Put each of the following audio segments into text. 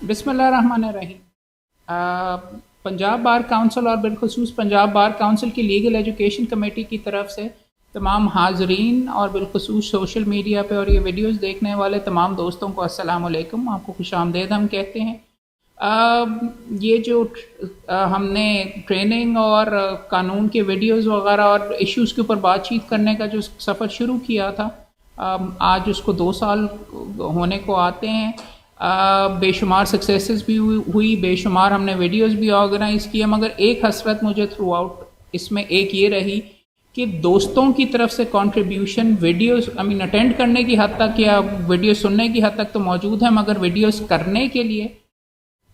بسم اللہ الرحمن الرحیم۔ پنجاب بار کونسل اور بالخصوص پنجاب بار کونسل کی لیگل ایجوکیشن کمیٹی کی طرف سے تمام حاضرین اور بالخصوص سوشل میڈیا پہ اور یہ ویڈیوز دیکھنے والے تمام دوستوں کو السلام علیکم، آپ کو خوش آمدید ہم کہتے ہیں۔ یہ جو ہم نے ٹریننگ اور قانون کے ویڈیوز وغیرہ اور ایشوز کے اوپر بات چیت کرنے کا جو سفر شروع کیا تھا، آج اس کو 2 سال ہونے کو آتے ہیں۔ بے شمار سکسیسز بھی ہوئی، بے شمار ہم نے ویڈیوز بھی آرگنائز کیے، مگر ایک حسرت مجھے تھرو آؤٹ اس میں ایک یہ رہی کہ دوستوں کی طرف سے کنٹریبیوشن ویڈیوز اٹینڈ کرنے کی حد تک یا ویڈیو سننے کی حد تک تو موجود ہے، مگر ویڈیوز کرنے کے لیے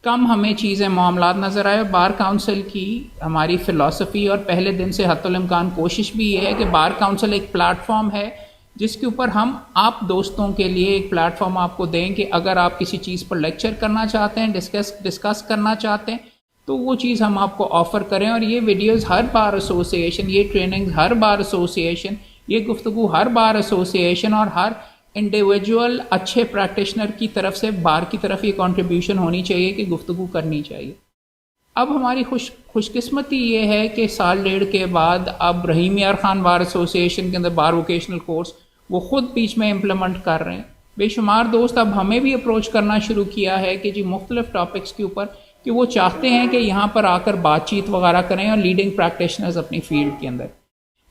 کم ہمیں چیزیں معاملات نظر آئے۔ بار کونسل کی ہماری فلسفی اور پہلے دن سے حتی الامکان کوشش بھی یہ ہے کہ بار کونسل ایک پلیٹ فارم ہے جس کے اوپر ہم آپ دوستوں کے لیے ایک پلیٹ فارم آپ کو دیں کہ اگر آپ کسی چیز پر لیکچر کرنا چاہتے ہیں، ڈسکس کرنا چاہتے ہیں تو وہ چیز ہم آپ کو آفر کریں۔ اور یہ ویڈیوز ہر بار ایسوسیشن، یہ ٹریننگ ہر بار ایسوسیشن، یہ گفتگو ہر بار ایسوسیشن اور ہر انڈیویجول اچھے پریکٹیشنر کی طرف سے بار کی طرف یہ کنٹریبیوشن ہونی چاہیے کہ گفتگو کرنی چاہیے۔ اب ہماری خوش قسمتی یہ ہے کہ سال ڈیڑھ کے بعد اب رحیم یار خان بار ایسوسیشن کے اندر بار ووکیشنل کورس وہ خود بیچ میں امپلیمنٹ کر رہے ہیں۔ بے شمار دوست اب ہمیں بھی اپروچ کرنا شروع کیا ہے کہ جی مختلف ٹاپکس کے اوپر کہ وہ چاہتے ہیں کہ یہاں پر آ کر بات چیت وغیرہ کریں اور لیڈنگ پریکٹیشنرز اپنی فیلڈ کے اندر۔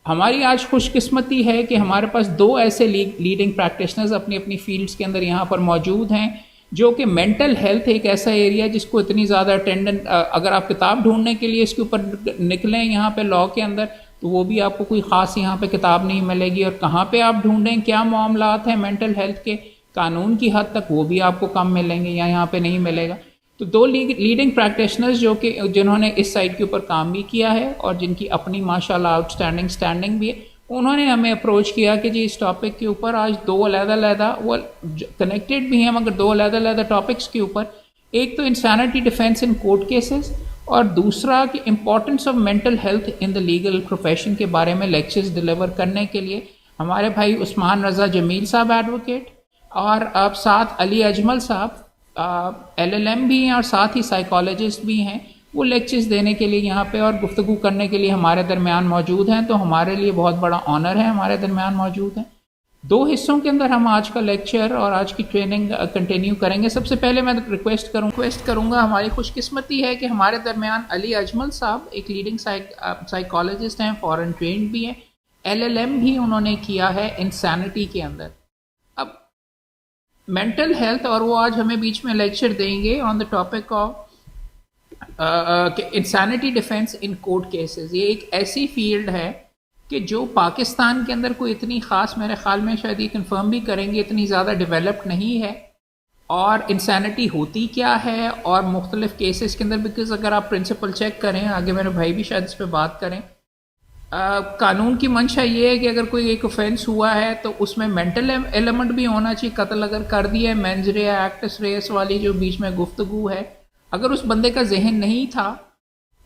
ہماری آج خوش قسمتی ہے کہ ہمارے پاس 2 ایسے لیڈنگ پریکٹیشنرز اپنی فیلڈز کے اندر یہاں پر موجود ہیں، جو کہ مینٹل ہیلتھ ایک ایسا ایریا جس کو اتنی زیادہ اٹینڈنٹ، اگر آپ کتاب ڈھونڈنے کے لیے اس کے اوپر نکلیں یہاں پہ لاء کے اندر تو وہ بھی آپ کو کوئی خاص یہاں پہ کتاب نہیں ملے گی، اور کہاں پہ آپ ڈھونڈیں کیا معاملات ہیں مینٹل ہیلتھ کے قانون کی حد تک وہ بھی آپ کو کم ملیں گے یا یہاں پہ نہیں ملے گا۔ تو 2 لیڈنگ پریکٹیشنرز جنہوں نے اس سائٹ کے اوپر کام بھی کیا ہے اور جن کی اپنی ماشاءاللہ آؤٹ اسٹینڈنگ بھی ہے، انہوں نے ہمیں اپروچ کیا کہ جی اس ٹاپک کے اوپر آج 2 علیحدہ وہ کنیکٹڈ بھی ہیں مگر 2 علیحدہ ٹاپکس کے اوپر، ایک تو insanity defence in court cases اور دوسرا کہ importance of mental health in the legal profession کے بارے میں لیکچرز ڈلیور کرنے کے لیے ہمارے بھائی عثمان رضا جمیل صاحب ایڈوکیٹ اور اب ساتھ علی اجمل صاحب LLM بھی ہیں اور ساتھ ہی سائیکالوجسٹ بھی ہیں، وہ لیکچرز دینے کے لیے یہاں پہ اور گفتگو کرنے کے لیے ہمارے درمیان موجود ہیں۔ تو ہمارے لیے بہت بڑا آنر ہے ہمارے درمیان موجود ہیں۔ 2 حصوں کے اندر ہم آج کا لیکچر اور آج کی ٹریننگ کنٹینیو کریں گے۔ سب سے پہلے میں ریکویسٹ کروں گا، ہماری خوش قسمتی ہے کہ ہمارے درمیان علی اجمل صاحب ایک لیڈنگ سائیکالوجسٹ ہیں، فورن ٹرینڈ بھی ہیں، LLM بھی انہوں نے کیا ہے انسینٹی کے اندر۔ اب مینٹل ہیلتھ اور وہ آج ہمیں بیچ میں لیکچر دیں گے on the topic of insanity defence in court cases. یہ ایک ایسی فیلڈ ہے کہ جو پاکستان کے اندر کوئی اتنی خاص، میرے خیال میں شاید یہ کنفرم بھی کریں گے، اتنی زیادہ ڈیولپڈ نہیں ہے۔ اور انسینٹی ہوتی کیا ہے اور مختلف کیسز کے اندر، بیکاز اگر آپ پرنسپل چیک کریں، آگے میرے بھائی بھی شاید اس پہ بات کریں، قانون کی منشا یہ ہے کہ اگر کوئی ایک اوفینس ہوا ہے تو اس میں مینٹل ایلیمنٹ بھی ہونا چاہیے۔ قتل اگر کر دیا ہے، مینز رے ایکٹس ریس والی جو بیچ میں گفتگو ہے، اگر اس بندے کا ذہن نہیں تھا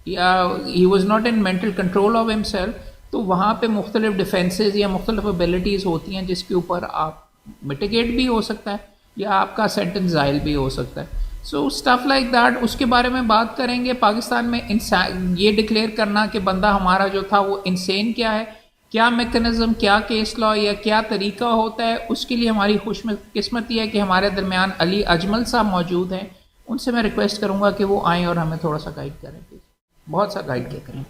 یا he was not in mental control of himself, تو وہاں پہ مختلف ڈیفینسز یا مختلف ابیلٹیز ہوتی ہیں جس کے اوپر آپ میٹیگیٹ بھی ہو سکتا ہے یا آپ کا سینٹنس زائل بھی ہو سکتا ہے۔ سو اسٹف لائک دیٹ، اس کے بارے میں بات کریں گے۔ پاکستان میں یہ ڈکلیئر کرنا کہ بندہ ہمارا جو تھا وہ انسین کیا ہے، کیا میکنزم، کیا کیس لا یا کیا طریقہ ہوتا ہے، اس کے لیے ہماری خوش قسمتی ہے کہ ہمارے درمیان علی اجمل صاحب موجود ہیں۔ ان سے میں ریکویسٹ کروں گا کہ وہ آئیں اور ہمیں تھوڑا سا گائیڈ کریں، پلیز، بہت سا گائیڈ کیا کریں۔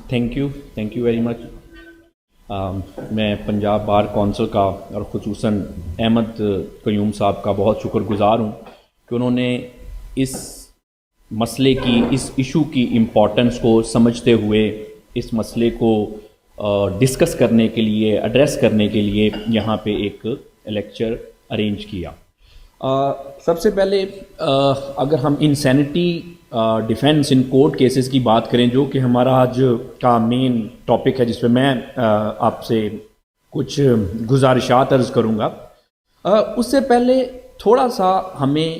تھینک یو ویری مچ۔ میں پنجاب بار کونسل کا اور خصوصاً احمد قیوم صاحب کا بہت شکر گزار ہوں کہ انہوں نے اس مسئلے کی، اس ایشو کی امپورٹنس کو سمجھتے ہوئے اس مسئلے کو ڈسکس کرنے کے لیے، ایڈریس کرنے کے لیے یہاں پہ ایک لیکچر ارینج کیا۔ سب سے پہلے اگر ہم insanity defence in court cases کی بات کریں، جو کہ ہمارا آج کا مین ٹاپک ہے، جس پہ میں آپ سے کچھ گزارشات عرض کروں گا، اس سے پہلے تھوڑا سا ہمیں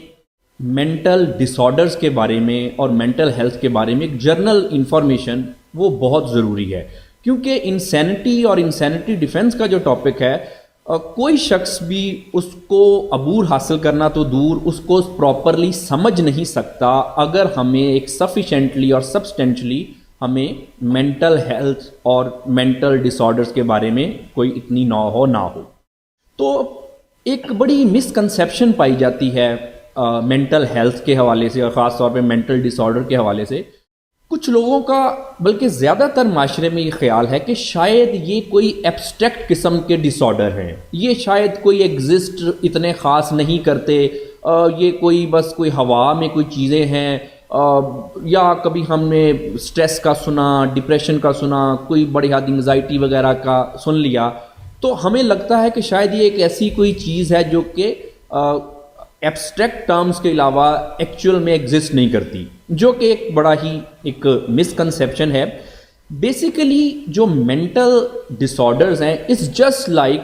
مینٹل ڈس آرڈرز کے بارے میں اور مینٹل ہیلتھ کے بارے میں ایک جرنل انفارمیشن وہ بہت ضروری ہے، کیونکہ انسینٹی اور انسینٹی ڈیفنس کا جو ٹاپک ہے، کوئی شخص بھی اس کو عبور حاصل کرنا تو دور، اس کو پراپرلی سمجھ نہیں سکتا اگر ہمیں ایک سفیشینٹلی اور سبسٹینشلی ہمیں مینٹل ہیلتھ اور مینٹل ڈس آرڈرس کے بارے میں کوئی اتنی نہ ہو۔ تو ایک بڑی مسکنسیپشن پائی جاتی ہے مینٹل ہیلتھ کے حوالے سے، اور خاص طور پہ مینٹل ڈس آرڈر کے حوالے سے۔ کچھ لوگوں کا، بلکہ زیادہ تر معاشرے میں یہ خیال ہے کہ شاید یہ کوئی ایبسٹریکٹ قسم کے ڈس آرڈر ہیں، یہ شاید کوئی ایگزسٹ اتنے خاص نہیں کرتے، یہ کوئی بس کوئی ہوا میں کوئی چیزیں ہیں، یا کبھی ہم نے سٹریس کا سنا، ڈپریشن کا سنا، کوئی بڑی حد انگزائٹی وغیرہ کا سن لیا، تو ہمیں لگتا ہے کہ شاید یہ ایک ایسی کوئی چیز ہے جو کہ ایبسٹریکٹ ٹرمز کے علاوہ ایکچوئل میں ایگزسٹ نہیں کرتی، جو کہ ایک بڑا ہی ایک مسکنسیپشن ہے۔ بیسیکلی جو مینٹل ڈس آرڈرز ہیں، it's just like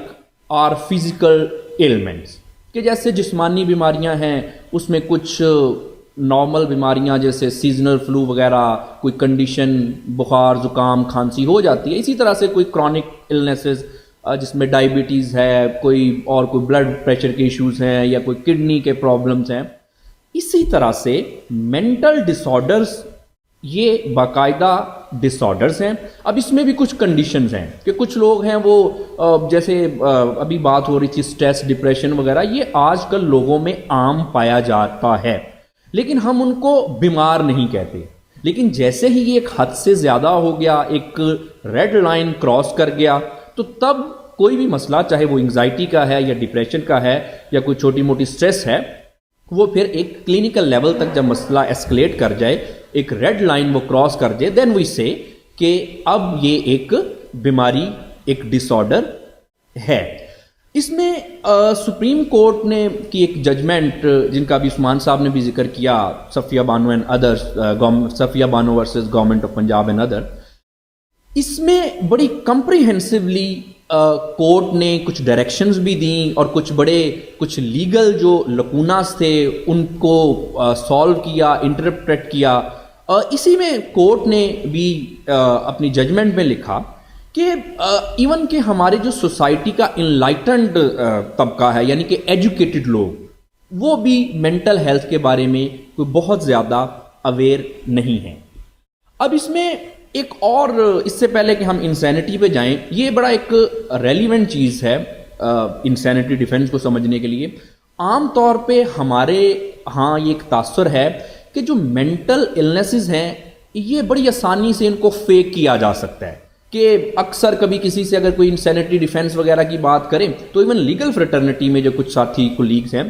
our physical elements, کہ جیسے جسمانی بیماریاں ہیں، اس میں کچھ نارمل بیماریاں جیسے سیزنل فلو وغیرہ، کوئی کنڈیشن بخار زکام کھانسی ہو جاتی ہے، اسی طرح سے کوئی کرونک النیسز جس میں ڈائبٹیز ہے، کوئی بلڈ پریشر کے ایشوز ہیں، یا کوئی کڈنی کے پرابلمز ہیں، اسی طرح سے مینٹل ڈس آرڈرز یہ باقاعدہ ڈس آرڈرز ہیں۔ اب اس میں بھی کچھ کنڈیشنز ہیں کہ کچھ لوگ ہیں وہ جیسے ابھی بات ہو رہی تھی سٹریس، ڈپریشن وغیرہ، یہ آج کل لوگوں میں عام پایا جاتا ہے، لیکن ہم ان کو بیمار نہیں کہتے۔ لیکن جیسے ہی یہ ایک حد سے زیادہ ہو گیا، ایک ریڈ لائن کراس کر گیا، تو تب کوئی بھی مسئلہ، چاہے وہ انگزائٹی کا ہے یا ڈپریشن کا ہے یا کوئی چھوٹی موٹی سٹریس ہے، وہ پھر ایک کلینکل لیول تک جب مسئلہ ایسکلیٹ کر جائے، ایک ریڈ لائن وہ کراس کر جائے، دین وی سے کہ اب یہ ایک بیماری، ایک ڈس آرڈر ہے۔ اس میں سپریم کورٹ نے کی ایک ججمنٹ، جن کا بھی عثمان صاحب نے بھی ذکر کیا، Safia Bano and others, Safia Bano versus government of Punjab and other, اس میں بڑی کمپریہنسولی کورٹ نے کچھ ڈائریکشنز بھی دیں، اور کچھ لیگل جو لکوناز تھے ان کو سالو کیا، انٹرپریٹ کیا۔ اسی میں کورٹ نے بھی اپنی ججمنٹ میں لکھا کہ ایون کہ ہمارے جو سوسائٹی کا انلائٹنڈ طبقہ ہے، یعنی کہ ایجوکیٹڈ لوگ، وہ بھی مینٹل ہیلتھ کے بارے میں کوئی بہت زیادہ اویئر نہیں ہیں۔ اب اس میں ایک اور، اس سے پہلے کہ ہم انسینٹی پہ جائیں، یہ بڑا ایک ریلیونٹ چیز ہے انسینٹی ڈیفنس کو سمجھنے کے لیے۔ عام طور پہ ہمارے ہاں یہ ایک تاثر ہے کہ جو مینٹل النیسز ہیں، یہ بڑی آسانی سے ان کو فیک کیا جا سکتا ہے، کہ اکثر کبھی کسی سے اگر کوئی انسینٹی ڈیفنس وغیرہ کی بات کریں تو ایون لیگل فریٹرنیٹی میں جو کچھ ساتھی کولیگز ہیں،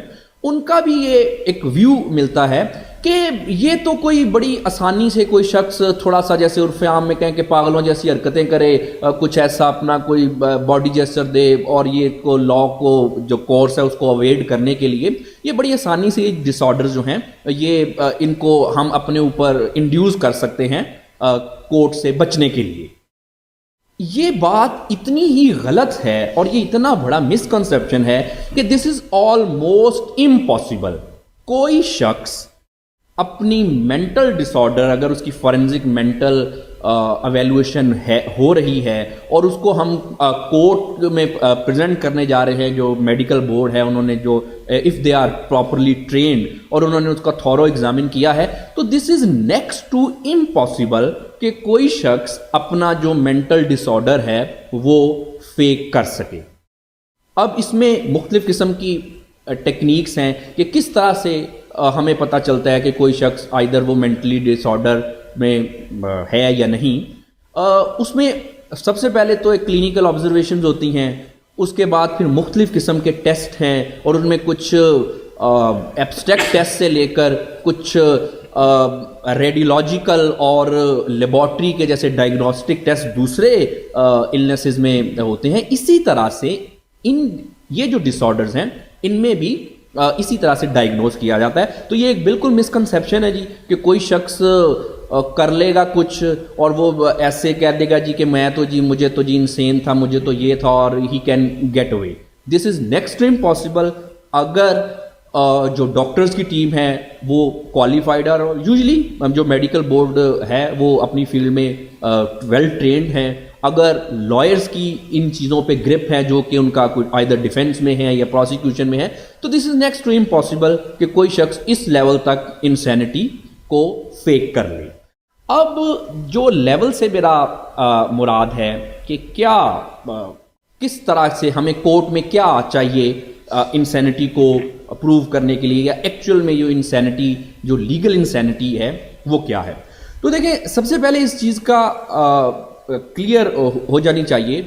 ان کا بھی یہ ایک ویو ملتا ہے کہ یہ تو کوئی بڑی آسانی سے کوئی شخص تھوڑا سا جیسے عرف عام میں کہیں کہ پاگلوں جیسی حرکتیں کرے، کچھ ایسا اپنا کوئی باڈی جیسچر دے، اور یہ کو لا کو جو کورس ہے اس کو اویڈ کرنے کے لیے یہ بڑی آسانی سے ڈس آرڈر جو ہیں یہ ان کو ہم اپنے اوپر انڈیوس کر سکتے ہیں کورٹ سے بچنے کے لیے۔ یہ بات اتنی ہی غلط ہے اور یہ اتنا بڑا مسکنسیپشن ہے کہ دس از آلموسٹ امپاسبل۔ کوئی شخص اپنی مینٹل ڈس آرڈر، اگر اس کی فورینزک مینٹل ایویلویشن ہو رہی ہے اور اس کو ہم کورٹ میں پریزنٹ کرنے جا رہے ہیں، جو میڈیکل بورڈ ہے انہوں نے جو if they are properly trained اور انہوں نے اس کا تھورو ایگزامن کیا ہے، تو دس از نیکسٹ ٹو امپاسبل کہ کوئی شخص اپنا جو مینٹل ڈس آرڈر ہے وہ فیک کر سکے۔ اب اس میں مختلف قسم کی ٹیکنیکس ہیں کہ کس طرح سے ہمیں پتہ چلتا ہے کہ کوئی شخص آئیدر وہ مینٹلی ڈس آرڈر میں ہے یا نہیں۔ اس میں سب سے پہلے تو ایک کلینکل آبزرویشنز ہوتی ہیں، اس کے بعد پھر مختلف قسم کے ٹیسٹ ہیں، اور ان میں کچھ ایبسٹریکٹ ٹیسٹ سے لے کر کچھ ریڈیولوجیکل اور لیبارٹری کے جیسے ڈائگنوسٹک ٹیسٹ دوسرے النیسز میں ہوتے ہیں۔ اسی طرح سے یہ جو ڈس آرڈرز ہیں ان میں بھی اسی طرح سے ڈائگنوز کیا جاتا ہے۔ تو یہ ایک بالکل مسکنسیپشن ہے جی کہ کوئی شخص کر لے گا کچھ اور وہ ایسے کہہ دے گا جی کہ میں تو جی مجھے تو جی انسین تھا، مجھے تو یہ تھا، اور he can get away. This is next to impossible. اگر جو ڈاکٹرز کی ٹیم ہے وہ کوالیفائڈ اور یوزلی جو میڈیکل بورڈ ہے وہ اپنی فیلڈ میں ویل ٹرینڈ ہیں. اگر لائرز کی ان چیزوں پہ گرپ ہے جو کہ ان کا کوئی آئیدر ڈیفینس میں ہے یا پروسیکیوشن میں ہے, تو دس از نیکسٹ ٹو امپاسبل کہ کوئی شخص اس لیول تک انسینٹی کو فیک کر لے. اب جو لیول سے میرا مراد ہے کہ کیا کس طرح سے ہمیں کورٹ میں کیا چاہیے انسینٹی کو اپروو کرنے کے لیے, یا ایکچوئل میں جو انسینٹی جو لیگل انسینٹی ہے وہ کیا ہے. تو دیکھیں سب سے پہلے اس چیز کا کلیئر ہو جانی چاہیے.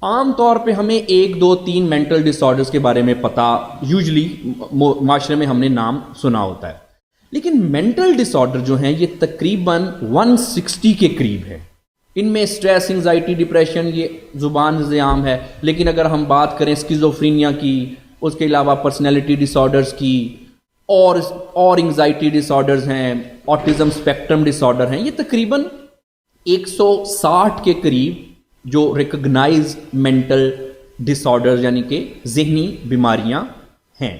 عام طور پہ ہمیں 1 2 3 مینٹل ڈس آرڈرز کے بارے میں پتہ یوزلی معاشرے میں ہم نے نام سنا ہوتا ہے, لیکن مینٹل ڈس آرڈر جو ہیں یہ تقریباً 160 کے قریب ہے. ان میں اسٹریس, انگزائٹی, ڈپریشن یہ زبان سے عام ہے, لیکن اگر ہم بات کریں اسکیزوفرینیا کی, اس کے علاوہ پرسنالٹی ڈس آرڈرز کی, اور انگزائٹی ڈس آرڈرز ہیں, آٹزم اسپیکٹرم ڈس آرڈر ہیں, یہ تقریباً 160 کے قریب جو ریکگنائز مینٹل ڈس آرڈر یعنی کہ ذہنی بیماریاں ہیں.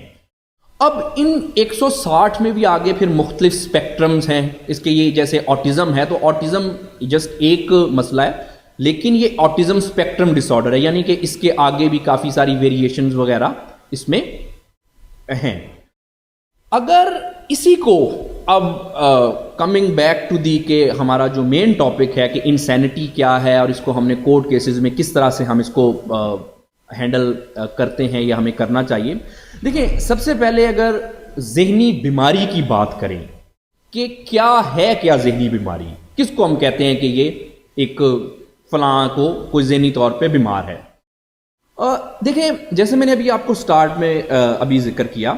اب ان 160 میں بھی آگے پھر مختلف اسپیکٹرمز ہیں اس کے. یہ جیسے آٹزم ہے تو آٹزم جسٹ ایک مسئلہ ہے, لیکن یہ آٹزم اسپیکٹرم ڈس آرڈر ہے, یعنی کہ اس کے آگے بھی کافی ساری ویریشنز وغیرہ اس میں ہیں. اگر اسی کو اب کمنگ بیک ٹو دی کہ ہمارا جو مین ٹاپک ہے کہ انسینٹی کیا ہے اور اس کو ہم نے کورٹ کیسز میں کس طرح سے ہم اس کو ہینڈل کرتے ہیں یا ہمیں کرنا چاہیے. دیکھیں سب سے پہلے اگر ذہنی بیماری کی بات کریں کہ کیا ہے, کیا ذہنی بیماری, کس کو ہم کہتے ہیں کہ یہ ایک فلاں کو کوئی ذہنی طور پہ بیمار ہے. دیکھیں جیسے میں نے ابھی آپ کو سٹارٹ میں ابھی ذکر کیا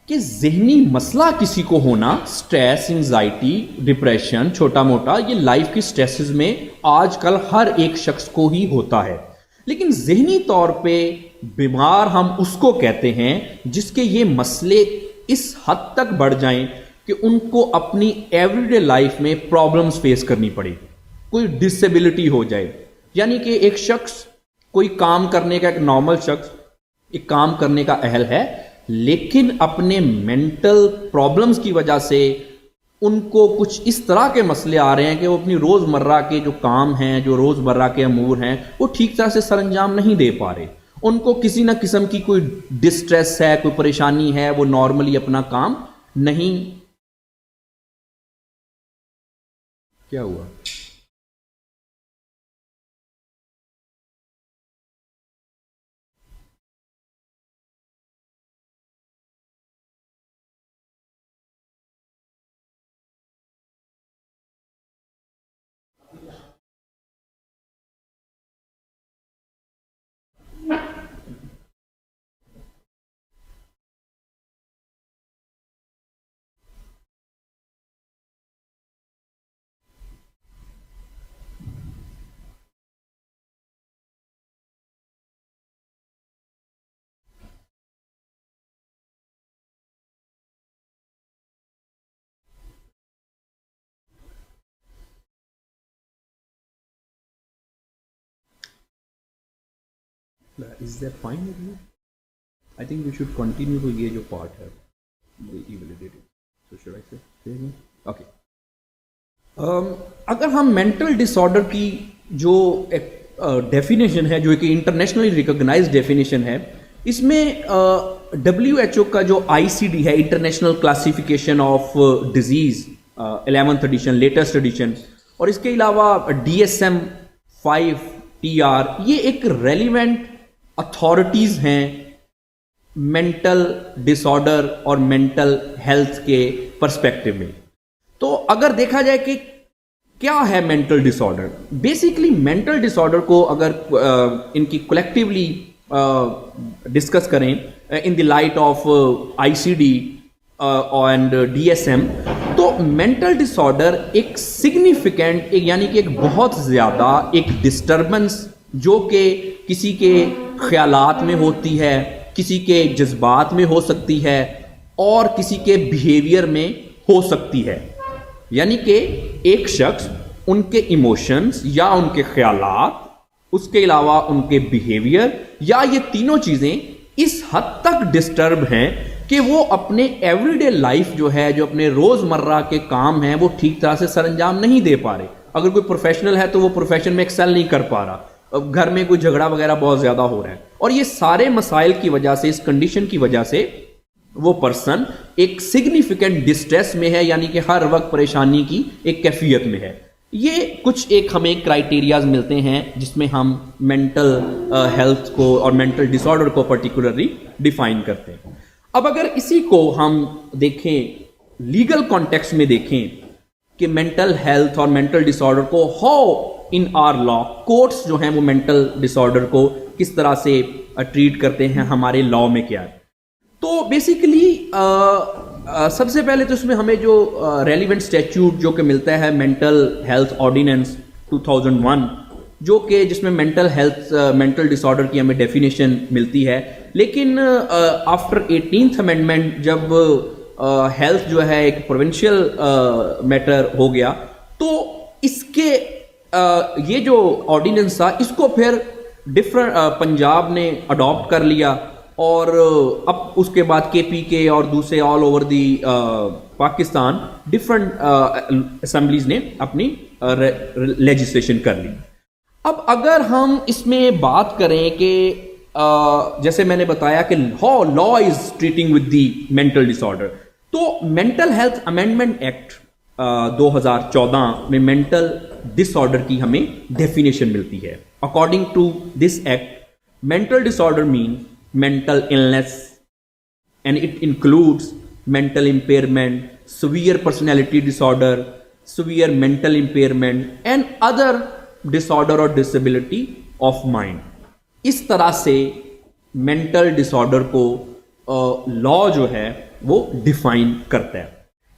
کہ ذہنی مسئلہ کسی کو ہونا, سٹریس, انگزائٹی, ڈپریشن, چھوٹا موٹا, یہ لائف کی سٹریسز میں آج کل ہر ایک شخص کو ہی ہوتا ہے. لیکن ذہنی طور پہ بیمار ہم اس کو کہتے ہیں جس کے یہ مسئلے اس حد تک بڑھ جائیں کہ ان کو اپنی ایوری ڈے لائف میں پرابلمز فیس کرنی پڑے, کوئی ڈسیبلٹی ہو جائے. یعنی کہ ایک شخص کوئی کام کرنے کا, ایک نارمل شخص ایک کام کرنے کا اہل ہے, لیکن اپنے مینٹل پرابلمز کی وجہ سے ان کو کچھ اس طرح کے مسئلے آ رہے ہیں کہ وہ اپنی روزمرہ کے جو کام ہیں, جو روزمرہ کے امور ہیں, وہ ٹھیک طرح سے سر انجام نہیں دے پا رہے. ان کو کسی نہ قسم کی کوئی ڈسٹریس ہے, کوئی پریشانی ہے, وہ نارملی اپنا کام نہیں. کیا ہوا؟ Is that fine with you? I think we should continue to یہ جو part ہے validated. So should I say again? Okay. اگر ہم مینٹل ڈس آرڈر کی جو ایک ڈیفینیشن ہے, جو کہ انٹرنیشنلی ریکگنائز ڈیفینیشن ہے, اس میں WHO کا جو ICD ہے, international classification of diseases 11th edition, latest edition, اور اس کے علاوہ DSM-5TR, یہ ایک ریلیونٹ اتھارٹیز ہیں مینٹل ڈس آرڈر اور مینٹل ہیلتھ کے پرسپیکٹو میں. تو اگر دیکھا جائے کہ کیا ہے مینٹل ڈس آرڈر, بیسیکلی مینٹل ڈس آرڈر کو اگر ان کی کولیکٹیولی ڈسکس کریں in the light of ICD and DSM, تو مینٹل ڈس آرڈر ایک سگنیفیکنٹ, یعنی کہ ایک بہت زیادہ ایک ڈسٹربنس جو کہ کسی کے خیالات میں ہوتی ہے, کسی کے جذبات میں ہو سکتی ہے, اور کسی کے بیہیویئر میں ہو سکتی ہے. یعنی کہ ایک شخص ان کے ایموشنز یا ان کے خیالات, اس کے علاوہ ان کے بیہیویئر, یا یہ تینوں چیزیں اس حد تک ڈسٹرب ہیں کہ وہ اپنے ایوری ڈے لائف جو ہے, جو اپنے روزمرہ کے کام ہیں وہ ٹھیک طرح سے سر انجام نہیں دے پا رہے. اگر کوئی پروفیشنل ہے تو وہ پروفیشن میں ایکسل نہیں کر پا رہا, گھر میں کوئی جھگڑا وغیرہ بہت زیادہ ہو رہا ہے, اور یہ سارے مسائل کی وجہ سے, اس کنڈیشن کی وجہ سے وہ پرسن ایک سگنیفیکنٹ ڈسٹریس میں ہے, یعنی کہ ہر وقت پریشانی کی ایک کیفیت میں ہے. یہ کچھ ایک ہمیں کرائٹیریاز ملتے ہیں جس میں ہم مینٹل ہیلتھ کو اور مینٹل ڈس آرڈر کو پرٹیکولرلی ڈیفائن کرتے ہیں. اب اگر اسی کو ہم دیکھیں لیگل کانٹیکسٹ میں دیکھیں کہ مینٹل ہیلتھ اور مینٹل ڈس آرڈر کو how in our law, courts جو ہیں وہ مینٹل ڈس آرڈر کو کس طرح سے ٹریٹ کرتے ہیں, ہمارے لا میں کیا ہے. تو بیسیکلی سب سے پہلے تو اس میں ہمیں جو ریلیونٹ اسٹیچیوٹ جو کہ ملتا ہے مینٹل ہیلتھ آرڈیننس 2001, جو کہ جس میں مینٹل ہیلتھ مینٹل ڈس آرڈر کی ہمیں ڈیفینیشن ملتی ہے. لیکن آفٹر 18th امینڈمنٹ جب ہیلتھ جو ہے ایک پروونشل میٹر ہو گیا, تو اس کے یہ جو آرڈیننس تھا اس کو پھر پنجاب نے اڈاپٹ کر لیا, اور اب اس کے بعد کے پی کے اور دوسرے all over the Pakistan different assemblies نے اپنی لیجسلیشن کر لی. اب اگر ہم اس میں بات کریں کہ جیسے میں نے بتایا کہ how law is treating with the mental ڈس آرڈر, تو مینٹل ہیلتھ امینڈمنٹ ایکٹ 2014 میں مینٹل ڈس آرڈر کی ہمیں ڈیفینیشن ملتی ہے. According to this act, mental dish order مین mental illness and it includes mental impairment, severe personality disorder, severe mental impairment and other disorder or disability of mind. اس طرح سے mental disorder کو law جو ہے وہ define کرتا ہے.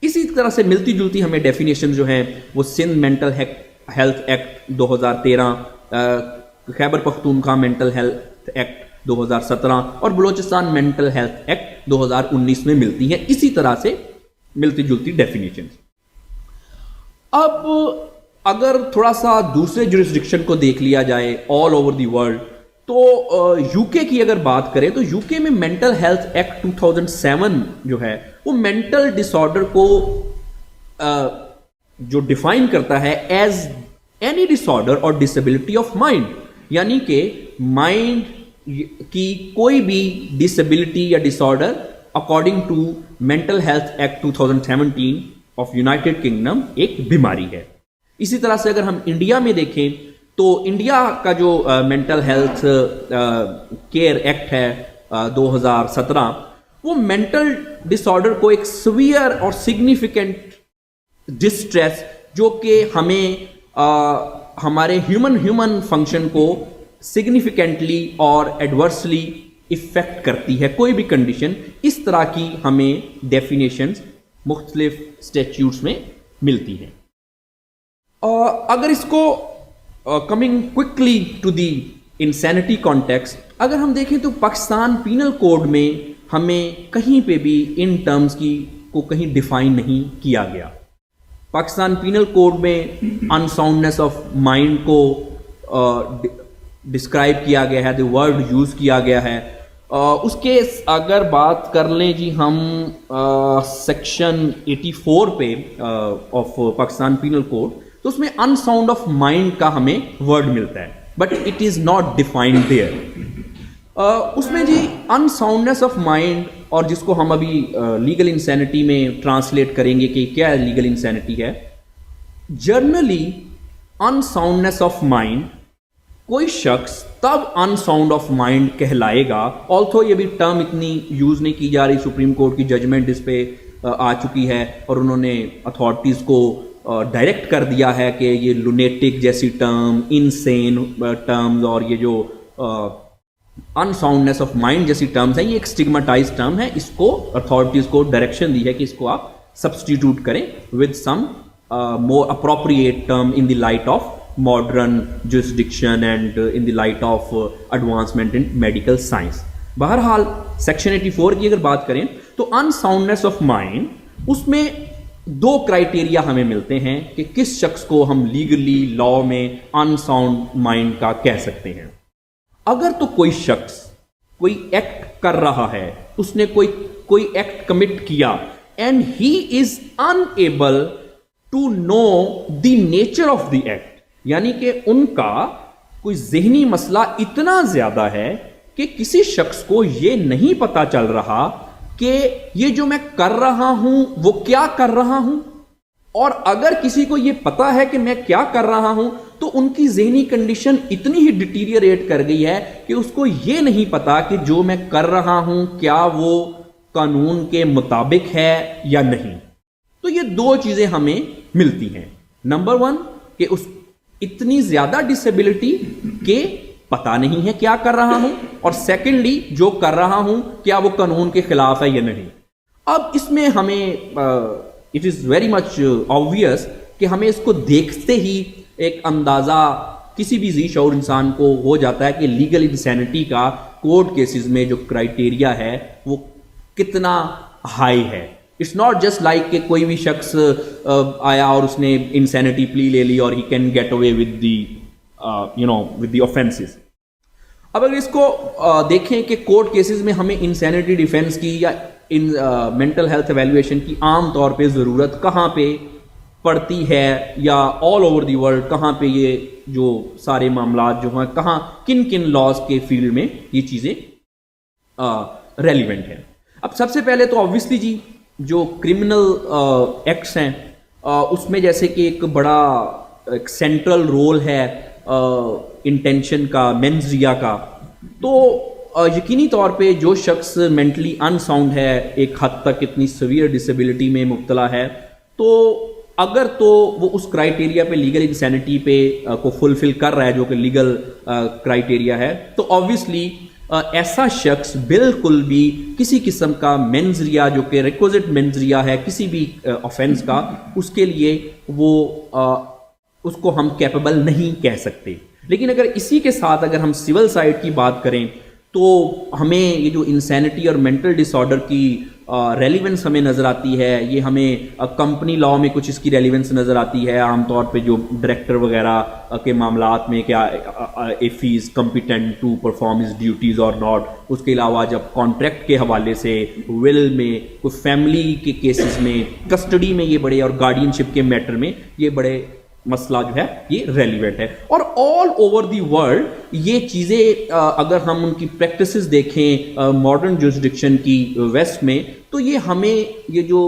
اسی طرح سے ملتی جلتی ہمیں definition جو ہیں وہ Sindh mental health act 2013, Khyber Pakhtunkhwa mental health act 2017 اور بلوچستان مینٹل ہیلتھ ایکٹ 2019 میں ملتی ہیں اسی طرح سے ملتی جلتی ڈیفینیشن. اب اگر تھوڑا سا دوسرے جورسڈکشن کو دیکھ لیا جائے آل اوور دی ورلڈ, تو یو کے کی اگر بات کریں تو یو کے میں مینٹل ہیلتھ ایکٹ 2007 جو ہے وہ مینٹل ڈس آرڈر کو جو ڈیفائن کرتا ہے ایز اینی ڈس آرڈر اور ڈسیبلٹی آف مائنڈ, یعنی کہ مائنڈ کی کوئی بھی ڈسیبلٹی یا disorder according to mental health act 2017 of united kingdom ایک بیماری ہے. اسی طرح سے اگر ہم انڈیا میں دیکھیں تو انڈیا کا جو مینٹل ہیلتھ کیئر ایکٹ ہے 2017, وہ مینٹل ڈس آرڈر کو ایک سویئر اور سگنیفیکنٹ ڈسٹریس جو کہ ہمیں ہمارے ہیومن فنکشن کو سگنیفیکنٹلی اور ایڈورسلی افیکٹ کرتی ہے کوئی بھی کنڈیشن, اس طرح کی ہمیں ڈیفینیشنز مختلف اسٹیچیوٹس میں ملتی ہیں. اگر اس کو coming quickly to the insanity context اگر ہم دیکھیں تو پاکستان پینل کوڈ میں ہمیں کہیں پہ بھی ان ٹرمز کی کو کہیں ڈیفائن نہیں کیا گیا. پاکستان پینل کوڈ میں ان ساؤنڈنیس آف مائنڈ کو ڈسکرائب کیا گیا ہے, دی ورڈ یوز کیا گیا ہے. اس کے اگر بات کر لیں جی ہم سیکشن 84 پہ آف پاکستان پینل کوڈ, تو اس میں ان ساؤنڈ آف مائنڈ کا ہمیں ورڈ ملتا ہے, but it is not defined there. اس میں جی ان ساؤنڈنیس آف مائنڈ, اور جس کو ہم ابھی لیگل انسینٹی میں ٹرانسلیٹ کریں گے کہ کیا لیگل انسینٹی ہے. Generally in soundness of mind کوئی شخص تب ان ساؤنڈ آف مائنڈ کہلائے گا, آلتھو یہ بھی ٹرم اتنی یوز نہیں کی جا رہی, سپریم کورٹ کی ججمنٹ اس پہ آ چکی ہے اور انہوں نے اتھارٹیز کو ڈائریکٹ کر دیا ہے کہ یہ لونیٹک جیسی ٹرم, انسین ٹرمز اور یہ جو ان ساؤنڈنیس آف مائنڈ جیسی ٹرمز ہیں یہ ایک اسٹگماٹائز ٹرم ہے. اس کو اتھارٹیز کو ڈائریکشن دی ہے کہ اس کو آپ سبسٹیٹیوٹ کریں with some more appropriate term in the light of modern jurisdiction and in the light of advancement in medical science. بہرحال سیکشن 84 کی اگر بات کریں تو ان ساؤنڈنیس آف مائنڈ, اس میں دو کرائٹیریا ہمیں ملتے ہیں کہ کس شخص کو ہم لیگلی لا میں ان ساؤنڈ مائنڈ کا کہہ سکتے ہیں. اگر تو کوئی شخص کوئی ایکٹ کر رہا ہے, اس نے کوئی کوئی ایکٹ کمٹ کیا and he is unable to know the nature of the act, یعنی کہ ان کا کوئی ذہنی مسئلہ اتنا زیادہ ہے کہ کسی شخص کو یہ نہیں پتا چل رہا کہ یہ جو میں کر رہا ہوں وہ کیا کر رہا ہوں، اور اگر کسی کو یہ پتا ہے کہ میں کیا کر رہا ہوں تو ان کی ذہنی کنڈیشن اتنی ہی ڈیٹیریٹ کر گئی ہے کہ اس کو یہ نہیں پتا کہ جو میں کر رہا ہوں کیا وہ قانون کے مطابق ہے یا نہیں۔ تو یہ دو چیزیں ہمیں ملتی ہیں، نمبر 1 کہ اس اتنی زیادہ ڈسیبلٹی کہ پتا نہیں ہے کیا کر رہا ہوں، اور سیکنڈلی جو کر رہا ہوں کیا وہ قانون کے خلاف ہے یا نہیں۔ اب اس میں ہمیں it is very much obvious کہ ہمیں اس کو دیکھتے ہی ایک اندازہ کسی بھی ذی شعور انسان کو ہو جاتا ہے کہ لیگل انسینٹی کا کورٹ کیسز میں جو کرائٹیریا ہے وہ کتنا ہائی ہے۔ اٹس ناٹ جسٹ لائک کہ کوئی بھی شخص آیا اور اس نے انسینٹی پلی لے لی اور he can get away with the with the offences. اب اگر اس کو دیکھیں کہ کورٹ کیسز میں ہمیں انسینٹی ڈیفینس کی یا مینٹل ہیلتھ ایویلویشن کی عام طور پہ ضرورت کہاں پہ پڑتی ہے، یا آل اوور دی ورلڈ کہاں پہ یہ جو سارے معاملات جو ہیں کہاں کن کن لاز کے فیلڈ میں یہ چیزیں ریلیونٹ ہیں۔ اب سب سے پہلے تو آبویسلی جی جو کرمنل ایکٹس ہیں اس میں جیسے کہ ایک بڑا ایک سینٹرل رول ہے انٹینشن کا، مینز ریا کا، تو یقینی طور پہ جو شخص مینٹلی ان ساؤنڈ ہے، ایک حد تک اتنی سیویئر ڈسیبلٹی میں مبتلا ہے، تو اگر تو وہ اس کرائٹیریا پہ لیگل انسینٹی پہ کو فلفل کر رہا ہے جو کہ لیگل کرائٹیریا ہے، تو آبویسلی ایسا شخص بالکل بھی کسی قسم کا مینزریا جو کہ ریکوزٹ مینزریا ہے کسی بھی آفینس کا، اس کے لیے وہ اس کو ہم کیپیبل نہیں کہہ سکتے۔ لیکن اگر اسی کے ساتھ اگر ہم سول سائڈ کی بات کریں تو ہمیں یہ جو انسینٹی اور مینٹل ڈس آرڈر کی ریلیونس ہمیں نظر آتی ہے، یہ ہمیں کمپنی لاء میں کچھ اس کی ریلیونس نظر آتی ہے، عام طور پہ جو ڈائریکٹر وغیرہ کے معاملات میں کیا if he is competent to perform his duties اور ناٹ۔ اس کے علاوہ جب کانٹریکٹ کے حوالے سے، ول میں، کوئی فیملی کے کیسز میں، کسٹڈی میں یہ بڑے، اور گارڈین شپ کے میٹر میں یہ بڑے مسئلہ جو ہے یہ ریلیونٹ ہے۔ اور آل اوور دی ورلڈ یہ چیزیں اگر ہم ان کی پریکٹسز دیکھیں ماڈرن جورسڈکشن کی ویسٹ میں، تو یہ ہمیں یہ جو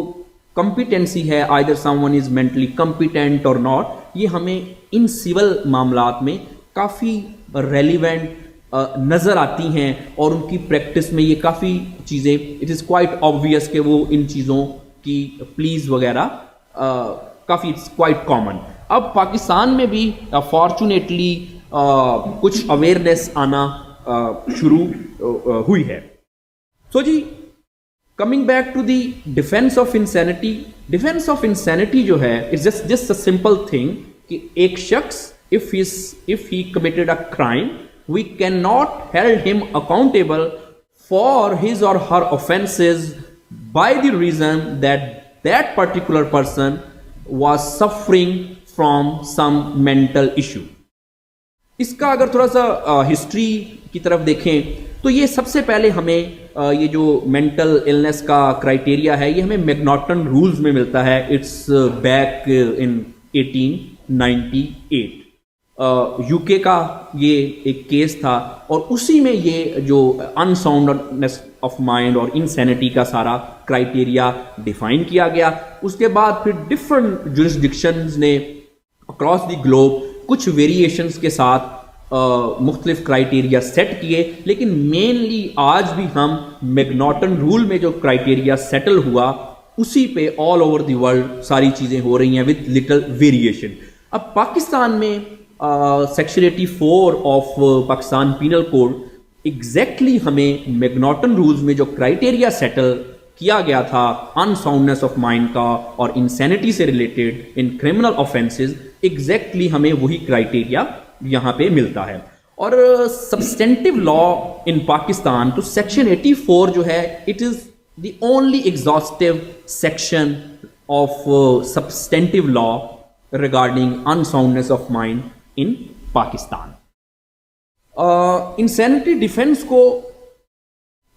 کمپیٹنسی ہے either some one is mentally competent اور ناٹ، یہ ہمیں ان سول معاملات میں کافی ریلیونٹ نظر آتی ہیں، اور ان کی پریکٹس میں یہ کافی چیزیں اٹ از کوائٹ آبویس کہ وہ ان چیزوں کی پلیز وغیرہ کافی اٹس کوائٹ کامن۔ اب پاکستان میں بھی فارچونیٹلی کچھ اویئرنیس آنا شروع ہوئی ہے۔ سو جی coming back to the defence of insanity, defence of insanity جو ہے it's just a simple thing کہ ایک شخص if he committed a crime, we cannot hold him accountable for his or her offenses by the reason that that particular person was suffering from some mental issue۔ اس کا اگر تھوڑا سا history کی طرف دیکھیں تو یہ سب سے پہلے ہمیں یہ جو مینٹل النس کا کرائٹیریا ہے یہ ہمیں میکناٹن رولز میں ملتا ہے۔ اٹس بیک ان 1898 یو کے کا یہ ایک کیس تھا، اور اسی میں یہ جو انساؤنڈنس آف مائنڈ اور انسینٹی کا سارا کرائٹیریا ڈیفائن کیا گیا۔ اس کے بعد پھر ڈفرنٹ جورسڈکشنز نے اکراس دی گلوب کچھ ویریشنز کے ساتھ مختلف کرائٹیریا سیٹ کیے، لیکن مینلی آج بھی ہم میکناٹن رول میں جو کرائٹیریا سیٹل ہوا اسی پہ آل اوور دی ورلڈ ساری چیزیں ہو رہی ہیں وتھ لٹل ویریشن۔ اب پاکستان میں سیکشن 84 of Pakistan penal code exactly ہمیں میکناٹن رولز میں جو کرائٹیریا سیٹل کیا گیا تھا انساؤنڈنس آف مائنڈ کا اور انسینٹی سے ریلیٹڈ ان کرمنل آفینسز، ایگزیکٹلی ہمیں وہی کرائٹیریا یہاں پہ ملتا ہے۔ اور سبسٹینٹیو لا ان پاکستان تو سیکشن 84 جو ہے it is the only exhaustive section of substantive law regarding unsoundness of mind in Pakistan. Insanity defence کو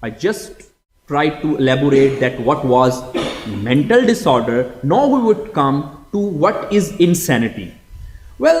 I just tried to elaborate that what was mental disorder. Now we would come to what is insanity. Well,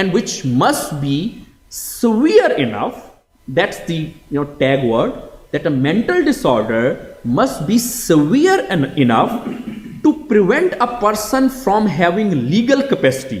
and which must be severe enough, that's the tag word, that a mental disorder must be severe enough to prevent a person from having legal capacity.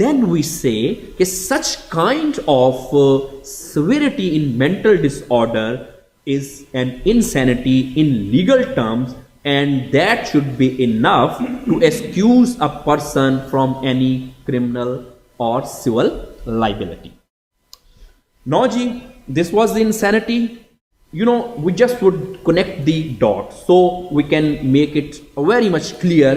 Then we say that such kind of severity in mental disorder is an insanity in legal terms, and that should be enough to excuse a person from any criminal or civil liability. Now ji, this was the insanity. We just would connect the dots so we can make it very much clear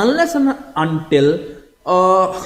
unless and until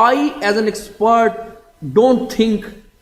I as an expert don't think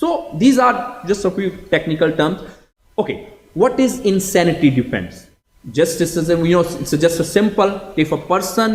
So these are just a few technical terms. Okay, what is insanity defense? Just this is it's just a simple, if a person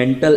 mental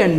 can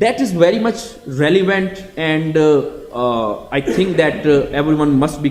that is very much relevant and I think that everyone must be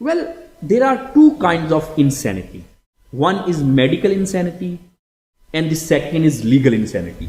well there are two kinds of insanity. one is medical insanity and the second is legal insanity.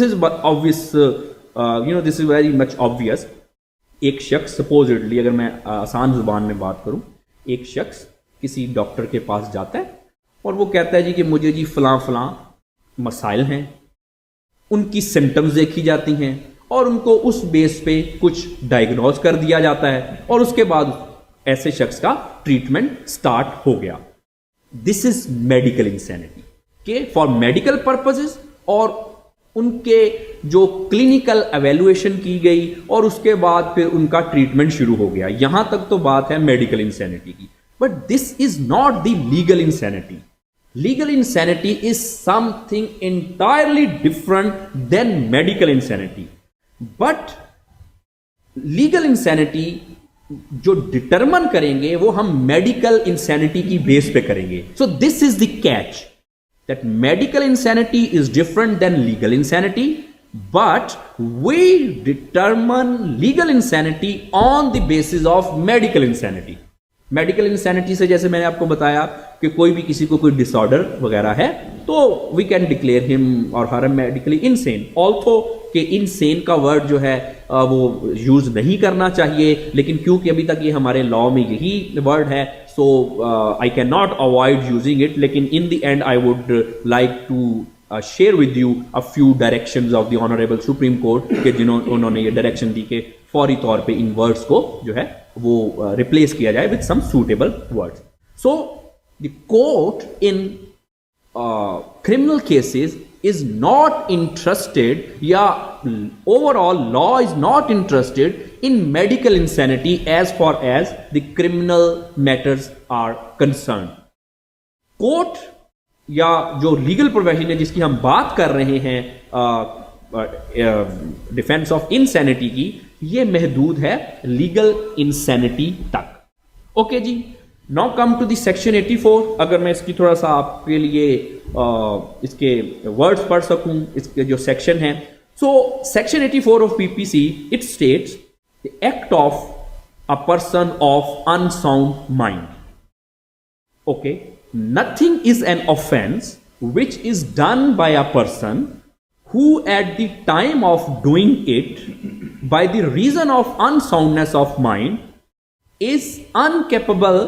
is obvious, this is very much obvious ایک شخص supposedly, اگر میں آسان زبان میں بات کروں، ایک شخص کسی ڈاکٹر کے پاس جاتا ہے اور وہ کہتا ہے جی کہ مجھے جی فلاں فلاں مسائل ہیں، ان کی سمٹمز دیکھی جاتی ہیں اور ان کو اس بیس پہ کچھ ڈائگنوز کر دیا جاتا ہے اور اس کے بعد ایسے شخص کا ٹریٹمنٹ سٹارٹ ہو گیا. دس از میڈیکل انسینٹی کہ فار میڈیکل پرپزز، اور ان کے جو کلینکل ایویلویشن کی گئی اور اس کے بعد پھر ان کا ٹریٹمنٹ شروع ہو گیا. یہاں تک تو بات ہے میڈیکل انسینٹی کی. But this is not the legal insanity. Legal insanity is something entirely different than medical insanity. But legal insanity جو ڈٹرمن کریں گے وہ ہم میڈیکل انسینٹی کی بیس پہ کریں گے. سو دس از دی catch that medical insanity is different than legal insanity, but we determine legal insanity on the basis of medical insanity. Medical insanity سے جیسے میں نے آپ کو بتایا کہ کوئی بھی کسی کو کوئی ڈس آرڈر وغیرہ ہے تو وی کین ڈکلیئر ہم اور ہر میڈیکلی انسین، آلتھو کہ انسین کا ورڈ جو ہے وہ یوز نہیں کرنا چاہیے، لیکن کیونکہ ابھی تک یہ ہمارے لا میں یہی ورڈ ہے so I can not avoid using it. لیکن in the end I would like to share with you a few directions of the honourable supreme court کہ انہوں نے یہ ڈائریکشن دی کہ فوری طور پہ ان ورڈس کو جو ہے وہ ریپلیس کیا جائے with some suitable words. So the court in criminal cases is not interested, یا overall law is not interested in medical insanity as far as the criminal matters are concerned. Court یا جو legal profession ہے جس کی ہم بات کر رہے ہیں ڈیفینس آف انسینٹی کی، یہ محدود ہے لیگل انسینٹی تک. اوکے جی، now come to the section 84. اگر میں اس کی تھوڑا سا آپ کے لیے اس کے ورڈز پڑھ سکوں، اس کے جو سیکشن ہیں. So section 84 of P P C it states the act of a person of unsound mind. Okay, nothing is an offense which is done by a person who at the time of doing it by the reason of unsoundness of mind is incapable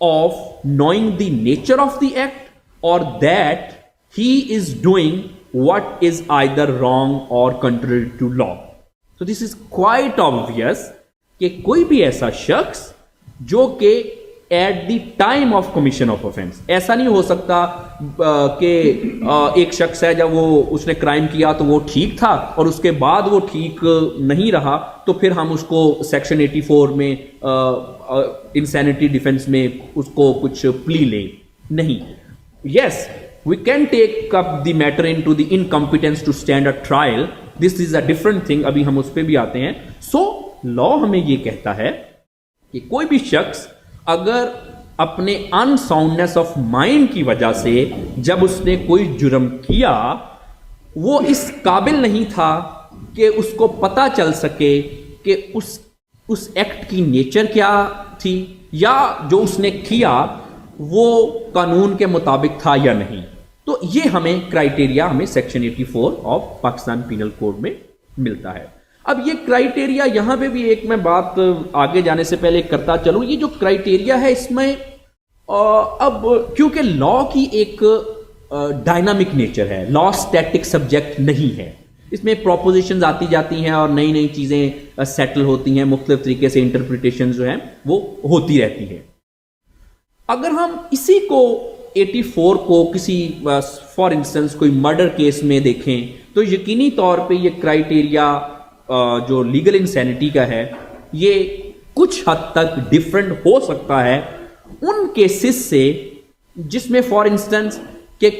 of knowing the nature of the act, or that he is doing what is either wrong or contrary to law. So this is quite obvious کہ کوئی بھی ایسا شخص جو کہ at the time of commission of offense، ایسا نہیں ہو سکتا کہ ایک شخص ہے جب وہ اس نے کرائم کیا تو وہ ٹھیک تھا اور اس کے بعد وہ ٹھیک نہیں رہا تو پھر ہم اس کو سیکشن 84 میں انسینٹی ڈیفینس میں اس کو کچھ پلی لیں. نہیں. Yes, we can take up the matter into the incompetence to stand a trial. This is a different thing. ابھی ہم اس پہ بھی آتے ہیں. سو لا ہمیں یہ کہتا ہے کہ کوئی بھی شخص اگر اپنے ان ساؤنڈنیس آف مائنڈ کی وجہ سے جب اس نے کوئی جرم کیا وہ اس قابل نہیں تھا کہ اس کو پتہ چل سکے کہ اس ایکٹ کی نیچر کیا تھی یا جو اس نے کیا وہ قانون کے مطابق تھا یا نہیں، تو یہ ہمیں کرائٹیریا ہمیں section 84 of Pakistan penal code میں ملتا ہے. اب یہ کرائٹیریا یہاں پہ بھی ایک میں بات آگے جانے سے پہلے کرتا چلوں. یہ جو کرائٹیریا ہے اس میں اب کیونکہ لا کی ایک ڈائنامک نیچر ہے، لا اسٹیٹک سبجیکٹ نہیں ہے، اس میں پروپوزیشنز آتی جاتی ہیں اور نئی نئی چیزیں سیٹل ہوتی ہیں، مختلف طریقے سے انٹرپریٹیشن جو ہیں وہ ہوتی رہتی ہیں. اگر ہم اسی کو 84 کو کسی فار انسٹنس کوئی مرڈر کیس میں دیکھیں تو یقینی طور پہ یہ کرائٹیریا جو لیگل انسینٹی کا ہے یہ کچھ حد تک ڈفرینٹ ہو سکتا ہے ان کیسز سے جس میں فار انسٹنس کہ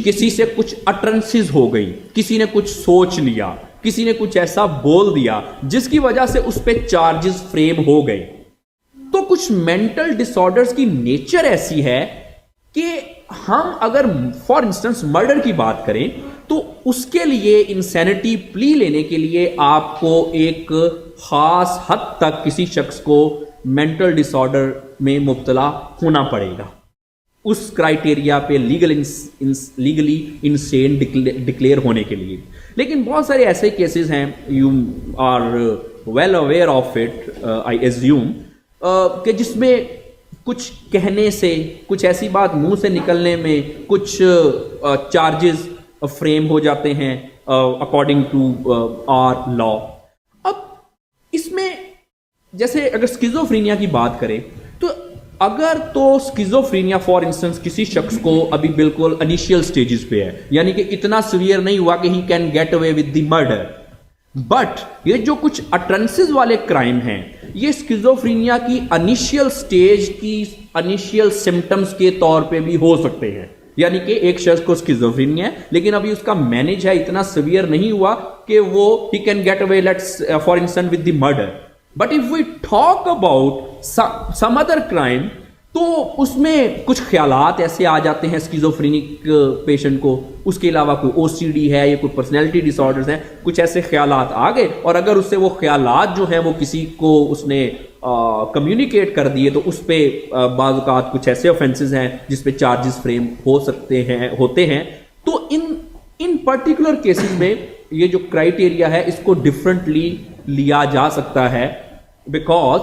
کسی سے کچھ اٹرنسز ہو گئی، کسی نے کچھ سوچ لیا، کسی نے کچھ ایسا بول دیا جس کی وجہ سے اس پہ چارجز فریم ہو گئے. تو کچھ مینٹل ڈس آرڈرز کی نیچر ایسی ہے کہ ہم اگر فار انسٹنس مرڈر کی بات کریں تو اس کے لیے انسینٹی پلی لینے کے لیے آپ کو ایک خاص حد تک کسی شخص کو مینٹل ڈس آرڈر میں مبتلا ہونا پڑے گا اس کرائٹیریا پہ لیگلی انسین ڈکلیئر ہونے کے لیے. لیکن بہت سارے ایسے کیسز ہیں، you are well aware of it, I assume, کہ جس میں کچھ کہنے سے, کچھ ایسی بات منہ سے نکلنے میں کچھ چارجز فریم ہو جاتے ہیں اکارڈنگ ٹو آر لا. اب اس میں جیسے اگر اسکیزوفرینیا کی بات کریں تو اگر تو اسکیزوفرینیا فار انسٹنس کسی شخص کو ابھی بالکل انیشیل سٹیجز پہ ہے, یعنی کہ اتنا سیویئر نہیں ہوا کہ he can get away with the murder, but یہ جو کچھ اٹرنسز والے کرائم ہیں یہ اسکیزوفرینیا کی انیشیل سٹیج کی انیشیل سمٹمز کے طور پہ بھی ہو سکتے ہیں. یعنی کہ ایک شخص کو اسکیزوفرینیا ہے لیکن ابھی اس کا مینج ہے, اتنا سیویئر نہیں ہوا کہ وہ he can get away let's for instance with the murder. But if we talk about some other crime تو اس میں کچھ خیالات ایسے آ جاتے ہیں اسکیزوفرینک پیشنٹ کو, اس کے علاوہ کوئی او سی ڈی ہے یا کوئی پرسنالٹی ڈس آرڈرز ہیں, کچھ ایسے خیالات آ گئے اور اگر اس سے وہ خیالات جو ہیں وہ کسی کو اس نے کمیونیکیٹ کر دیے تو اس پہ بعض اوقات کچھ ایسے آفینسز ہیں جس پہ چارجز فریم ہو سکتے ہیں ہوتے ہیں. تو ان پرٹیکولر کیسز میں یہ جو کرائٹیریا ہے اس کو ڈفرنٹلی لیا جا سکتا ہے, بیکاز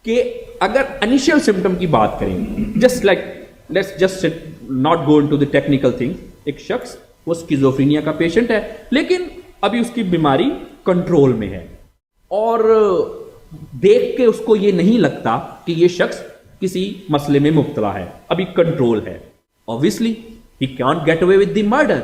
کہ اگر انیشیل سمٹم کی بات کریں, just like let's just not go into the technical thing, ایک شخص وہ اسکیزوفرینیا کا پیشنٹ ہے لیکن ابھی اس کی بیماری کنٹرول میں ہے اور دیکھ کے اس کو یہ نہیں لگتا کہ یہ شخص کسی مسئلے میں مبتلا ہے, ابھی کنٹرول ہے. obviously he can't get away with the murder.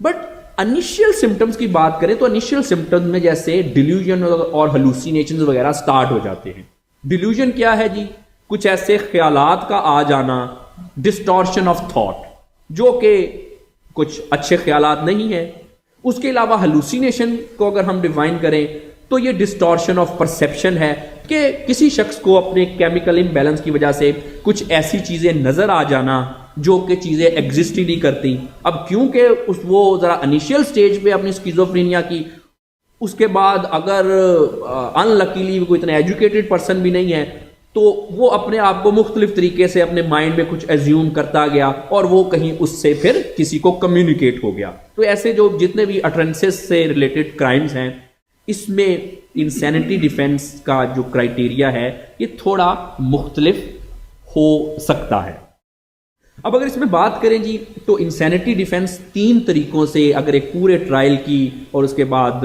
But initial symptoms کی بات کریں تو انیشیل سمٹمز میں جیسے ڈیلیوژن اور ہلوسینیشنز وغیرہ سٹارٹ ہو جاتے ہیں. ڈیلیوژن کیا ہے جی؟ کچھ ایسے خیالات کا آ جانا, ڈسٹورشن آف تھاٹ, جو کہ کچھ اچھے خیالات نہیں ہیں. اس کے علاوہ ہلوسینیشن کو اگر ہم ڈیفائن کریں تو یہ ڈسٹورشن آف پرسیپشن ہے کہ کسی شخص کو اپنے کیمیکل امبیلنس کی وجہ سے کچھ ایسی چیزیں نظر آ جانا جو کہ چیزیں ایگزسٹ ہی نہیں کرتی. اب کیونکہ وہ ذرا انیشیل سٹیج پہ اپنی اسکیزوفرینیا کی, اس کے بعد اگر ان لکیلی کوئی اتنا ایجوکیٹڈ پرسن بھی نہیں ہے تو وہ اپنے آپ کو مختلف طریقے سے اپنے مائنڈ میں کچھ ایزیوم کرتا گیا اور وہ کہیں اس سے پھر کسی کو کمیونیکیٹ ہو گیا. تو ایسے جو جتنے بھی اٹرنسز سے ریلیٹڈ کرائمز ہیں اس میں انسینٹی ڈیفینس کا جو کرائٹیریا ہے یہ تھوڑا مختلف ہو سکتا ہے. اب اگر اس میں بات کریں جی تو انسینٹی ڈیفینس 3 طریقوں سے, اگر ایک پورے ٹرائل کی اور اس کے بعد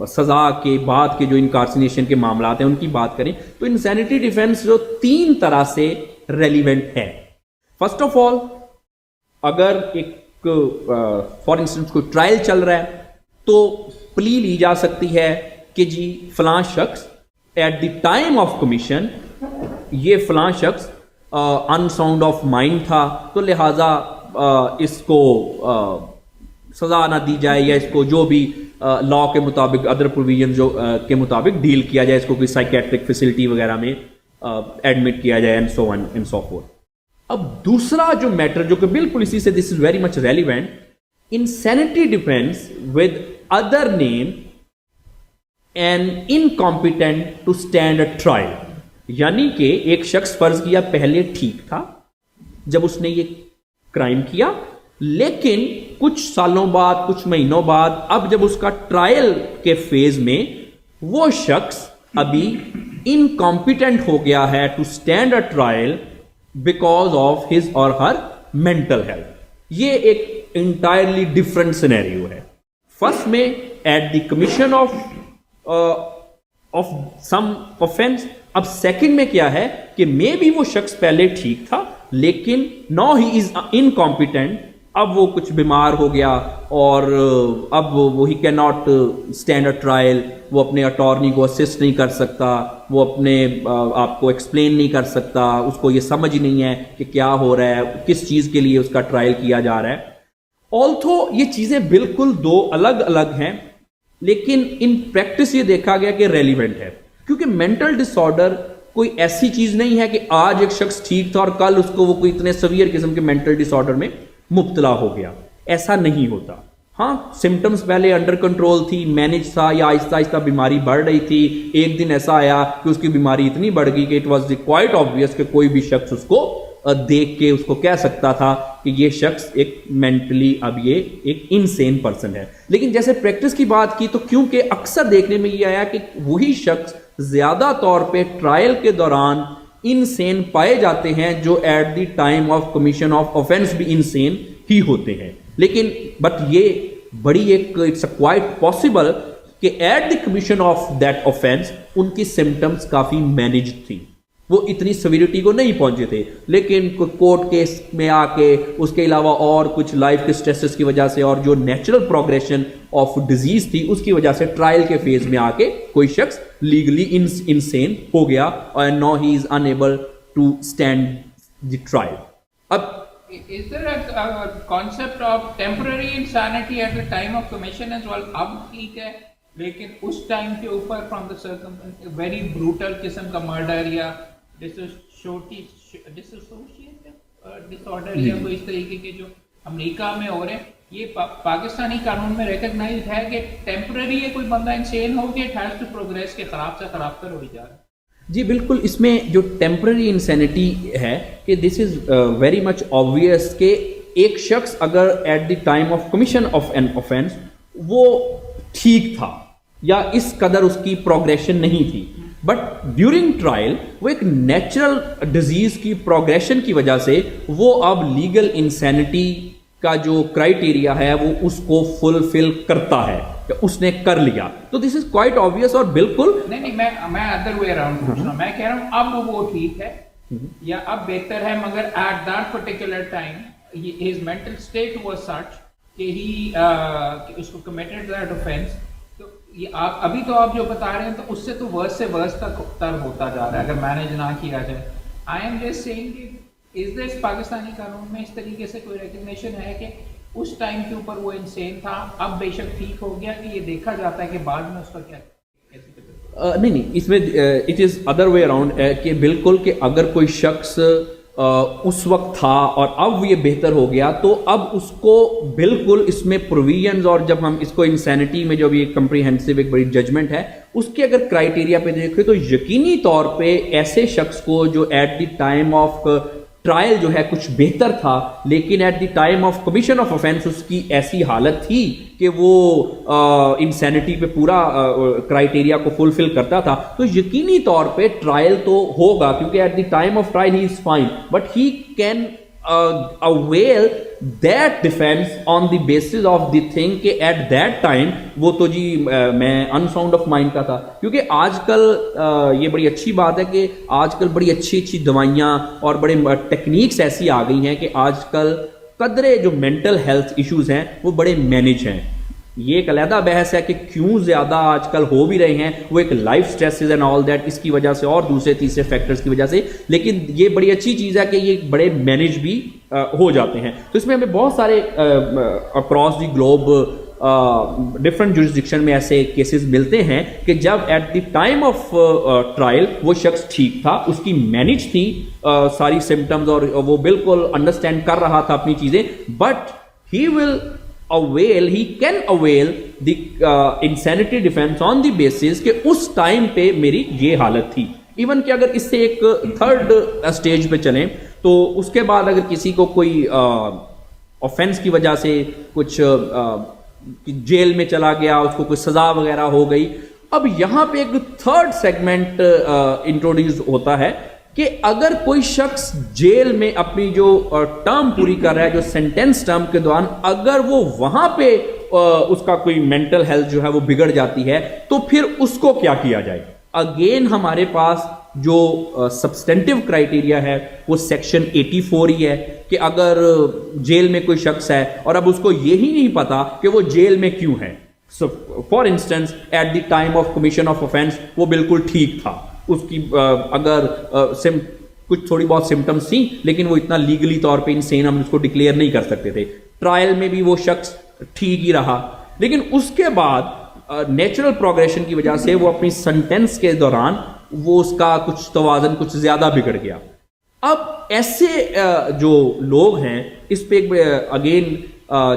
سزا کے بعد کے جو انکارسینیشن کے معاملات ہیں ان کی بات کریں تو انسینٹی ڈیفینس جو 3 طرح سے ریلیونٹ ہے. فرسٹ آف آل, اگر ایک فار انسٹنس کوئی ٹرائل چل رہا ہے تو پلی لی جا سکتی ہے کہ جی فلاں شخص at the time of commission یہ فلاں شخص ان ساؤنڈ آف مائنڈ تھا تو لہٰذا اس کو سزا نہ دی جائے یا اس کو جو بھی لا کے مطابق ادر پروویژن جو کے مطابق ڈیل کیا جائے, اس کو کوئی سائیکیٹرک فیسلٹی وغیرہ میں ایڈمٹ کیا جائے and so on and so forth. اب دوسرا جو میٹر جو کہ بالکل اسی سے this is very much relevant, insanity depends with other name and incompetent to stand a trial. یعنی کہ ایک شخص فرض کیا پہلے ٹھیک تھا جب اس نے یہ کرائم کیا, لیکن کچھ سالوں بعد کچھ مہینوں بعد اب جب اس کا ٹرائل کے فیز میں وہ شخص ابھی انکمپیٹنٹ ہو گیا ہے to stand a trial because of his or her mental health. یہ ایک انٹائرلی ڈفرنٹ سینیریو ہے. فرسٹ میں at the commission of some offence. اب سیکنڈ میں کیا ہے کہ مے بی وہ شخص پہلے ٹھیک تھا لیکن ناؤ ہی از انکمپیٹنٹ, اب وہ کچھ بیمار ہو گیا اور اب وہ he can not stand a trial, وہ اپنے اٹارنی کو اسسٹ نہیں کر سکتا, وہ اپنے آپ کو ایکسپلین نہیں کر سکتا, اس کو یہ سمجھ نہیں ہے کہ کیا ہو رہا ہے, کس چیز کے لیے اس کا ٹرائل کیا جا رہا ہے. آلتھو یہ چیزیں بالکل 2 الگ الگ ہیں لیکن ان پریکٹس یہ دیکھا گیا کہ ریلیونٹ ہے, کیونکہ مینٹل ڈس آرڈر کوئی ایسی چیز نہیں ہے کہ آج ایک شخص ٹھیک تھا اور کل اس کو وہ کوئی اتنے سیویئر قسم کے مینٹل ڈس آرڈر میں مبتلا ہو گیا. ایسا نہیں ہوتا. ہاں سمٹمز پہلے انڈر کنٹرول تھی, مینج تھا, یا آہستہ آہستہ بیماری بڑھ رہی تھی, ایک دن ایسا آیا کہ اس کی بیماری اتنی بڑھ گئی کہ اٹ واز کوائٹ آبویس کہ کوئی بھی شخص اس کو دیکھ کے اس کو کہہ سکتا تھا کہ یہ شخص ایک مینٹلی اب یہ ایک انسین پرسن ہے. لیکن جیسے پریکٹس کی بات کی تو کیونکہ اکثر دیکھنے میں یہ آیا کہ وہی شخص زیادہ طور پہ ٹرائل کے دوران انسین پائے جاتے ہیں جو at the time of commission of offence بھی انسین ہی ہوتے ہیں. لیکن بٹ یہ بڑی ایک اٹس کوائٹ پاسبل کہ at the commission of that offence ان کی سمٹمس کافی مینیجڈ تھی, وہ اتنی سیویریٹی کو نہیں پہنچے تھے. لیکن کورٹ کیس میں آ کے اس کے علاوہ اور کچھ لائف کے اسٹریسز کی وجہ سے اور جو نیچرل پروگریشن آف ڈیزیز تھی اس کی وجہ سے ٹرائل کے فیز میں آ کے کوئی شخص لیگلی انسین ہو گیا اور now he is unable to stand the trial. اب is there a concept of temporary insanity at the time of commission as well? اب ٹھیک ہے لیکن اس ٹائم کے اوپر فرام دا ویری بروٹل قسم کا مرڈر یا ڈسوسیٹو ڈس آرڈر یا کوئی اس طریقے کے جو امریکہ میں ہو رہے ہیں, یہ پاکستانی قانون میں ریکگنائزڈ ہے کہ ٹیمپرری ہے, کوئی بندہ انسین ہو کے اٹ ہیز ٹو پروگریس کے خراب سے خراب تر ہو جا رہا ہے. جی بالکل, اس میں جو ٹیمپرری انسینٹی ہے کہ this is very much obvious کہ ایک شخص اگر at the time of commission of an offence وہ ٹھیک تھا یا اس قدر اس کی پروگریشن نہیں تھی, بٹ ڈیورنگ ٹرائل وہ ایک نیچرل ڈیزیز کی پروگریشن کی وجہ سے وہ اب لیگل انسینٹی کا جو کرائیٹیریا ہے وہ اس کو فلفل کرتا ہے, اس نے کر لیا. تو دس از کوائٹ آبویس اور بالکل نہیں میں ادر وے اراؤنڈ پوچھ رہا ہوں, میں کہہ رہا ہوں اب وہ ٹھیک ہے یا اب بہتر ہے, مگر at that particular time his mental state was such کہ ہی اس کو کمیٹڈ دیٹ آفینس. تو یہ آپ ابھی تو آپ جو بتا رہے ہیں تو اس سے تو ورس سے ورس تک تر ہوتا جا رہا ہے اگر مینیج نہ کیا جائے. آئی ایم جسٹ سیئنگ کہ از دس پاکستانی قانون میں اس طریقے سے کوئی ریکگنیشن ہے کہ اس ٹائم کے اوپر وہ انسین تھا, اب بے شک ٹھیک ہو گیا, کہ یہ دیکھا جاتا ہے کہ بعد میں اس کا کیا نہیں, اس میں it is other way around کہ بالکل کہ اگر کوئی شخص اس وقت تھا اور اب یہ بہتر ہو گیا تو اب اس کو بالکل اس میں پروویژنز, اور جب ہم اس کو انسینٹی میں جو بھی ایک کمپریہنسو ایک بڑی ججمنٹ ہے اس کے اگر کرائیٹیریا پہ دیکھیں تو یقینی طور پہ ایسے شخص کو جو at the time of trial جو ہے کچھ بہتر تھا لیکن at the time of commission of offence اس کی ایسی حالت تھی کہ وہ انسینٹی پہ پورا کرائیٹیریا کو فلفل کرتا تھا, تو یقینی طور پہ ٹرائل تو ہوگا کیونکہ at the time of trial he is fine, but he can avail that defense on the basis of the thing کہ at that time وہ تو جی میں unsound of mind کا تھا. کیونکہ آج کل یہ بڑی اچھی بات ہے کہ آج کل بڑی اچھی اچھی دوائیاں اور بڑے ٹیکنیکس ایسی آ گئی ہیں کہ آج کل قدرے جو مینٹل ہیلتھ ایشوز ہیں وہ بڑے مینیج ہیں. یہ ایک علیحدہ بحث ہے کہ کیوں زیادہ آج کل ہو بھی رہے ہیں, وہ ایک لائف سٹریسز اینڈ آل دیٹ اس کی وجہ سے اور دوسرے تیسرے فیکٹرز کی وجہ سے, لیکن یہ بڑی اچھی چیز ہے کہ یہ بڑے مینیج بھی ہو جاتے ہیں. تو اس میں ہمیں بہت سارے across the globe different jurisdiction میں ایسے کیسز ملتے ہیں کہ جب ایٹ دی ٹائم آف ٹرائل وہ شخص ٹھیک تھا, اس کی مینیج تھی ساری سمٹمز اور وہ بالکل انڈرسٹینڈ کر رہا تھا اپنی چیزیں, but he will he can avail the insanity defense on the basis کہ اس ٹائم پہ میری یہ حالت تھی. ایون کہ اگر اس سے ایک تھرڈ اسٹیج پہ چلیں تو اس کے بعد اگر کسی کو کوئی آفینس کی وجہ سے کچھ جیل میں چلا گیا, اس کو کوئی سزا وغیرہ ہو گئی, اب یہاں پہ ایک تھرڈ سیگمنٹ انٹروڈیوس ہوتا ہے کہ اگر کوئی شخص جیل میں اپنی جو ٹرم پوری کر رہا ہے, جو سینٹینس ٹرم کے دوران اگر وہ وہاں پہ اس کا کوئی مینٹل ہیلتھ جو ہے وہ بگڑ جاتی ہے تو پھر اس کو کیا جائے. اگین ہمارے پاس جو سبسٹینٹیو کرائیٹیریا ہے وہ سیکشن 84 ہی ہے کہ اگر جیل میں کوئی شخص ہے اور اب اس کو یہی نہیں پتا کہ وہ جیل میں کیوں ہے, so for instance at the time of commission of offence وہ بالکل ٹھیک تھا, اس کی اگر کچھ تھوڑی بہت سمٹمس تھیں لیکن وہ اتنا لیگلی طور پہ انسین ہم اس کو ڈکلیئر نہیں کر سکتے تھے. ٹرائل میں بھی وہ شخص ٹھیک ہی رہا, لیکن اس کے بعد نیچرل پروگریشن کی وجہ سے وہ اپنی سنٹینس کے دوران وہ اس کا کچھ توازن کچھ زیادہ بگڑ گیا. اب ایسے جو لوگ ہیں اس پہ اگین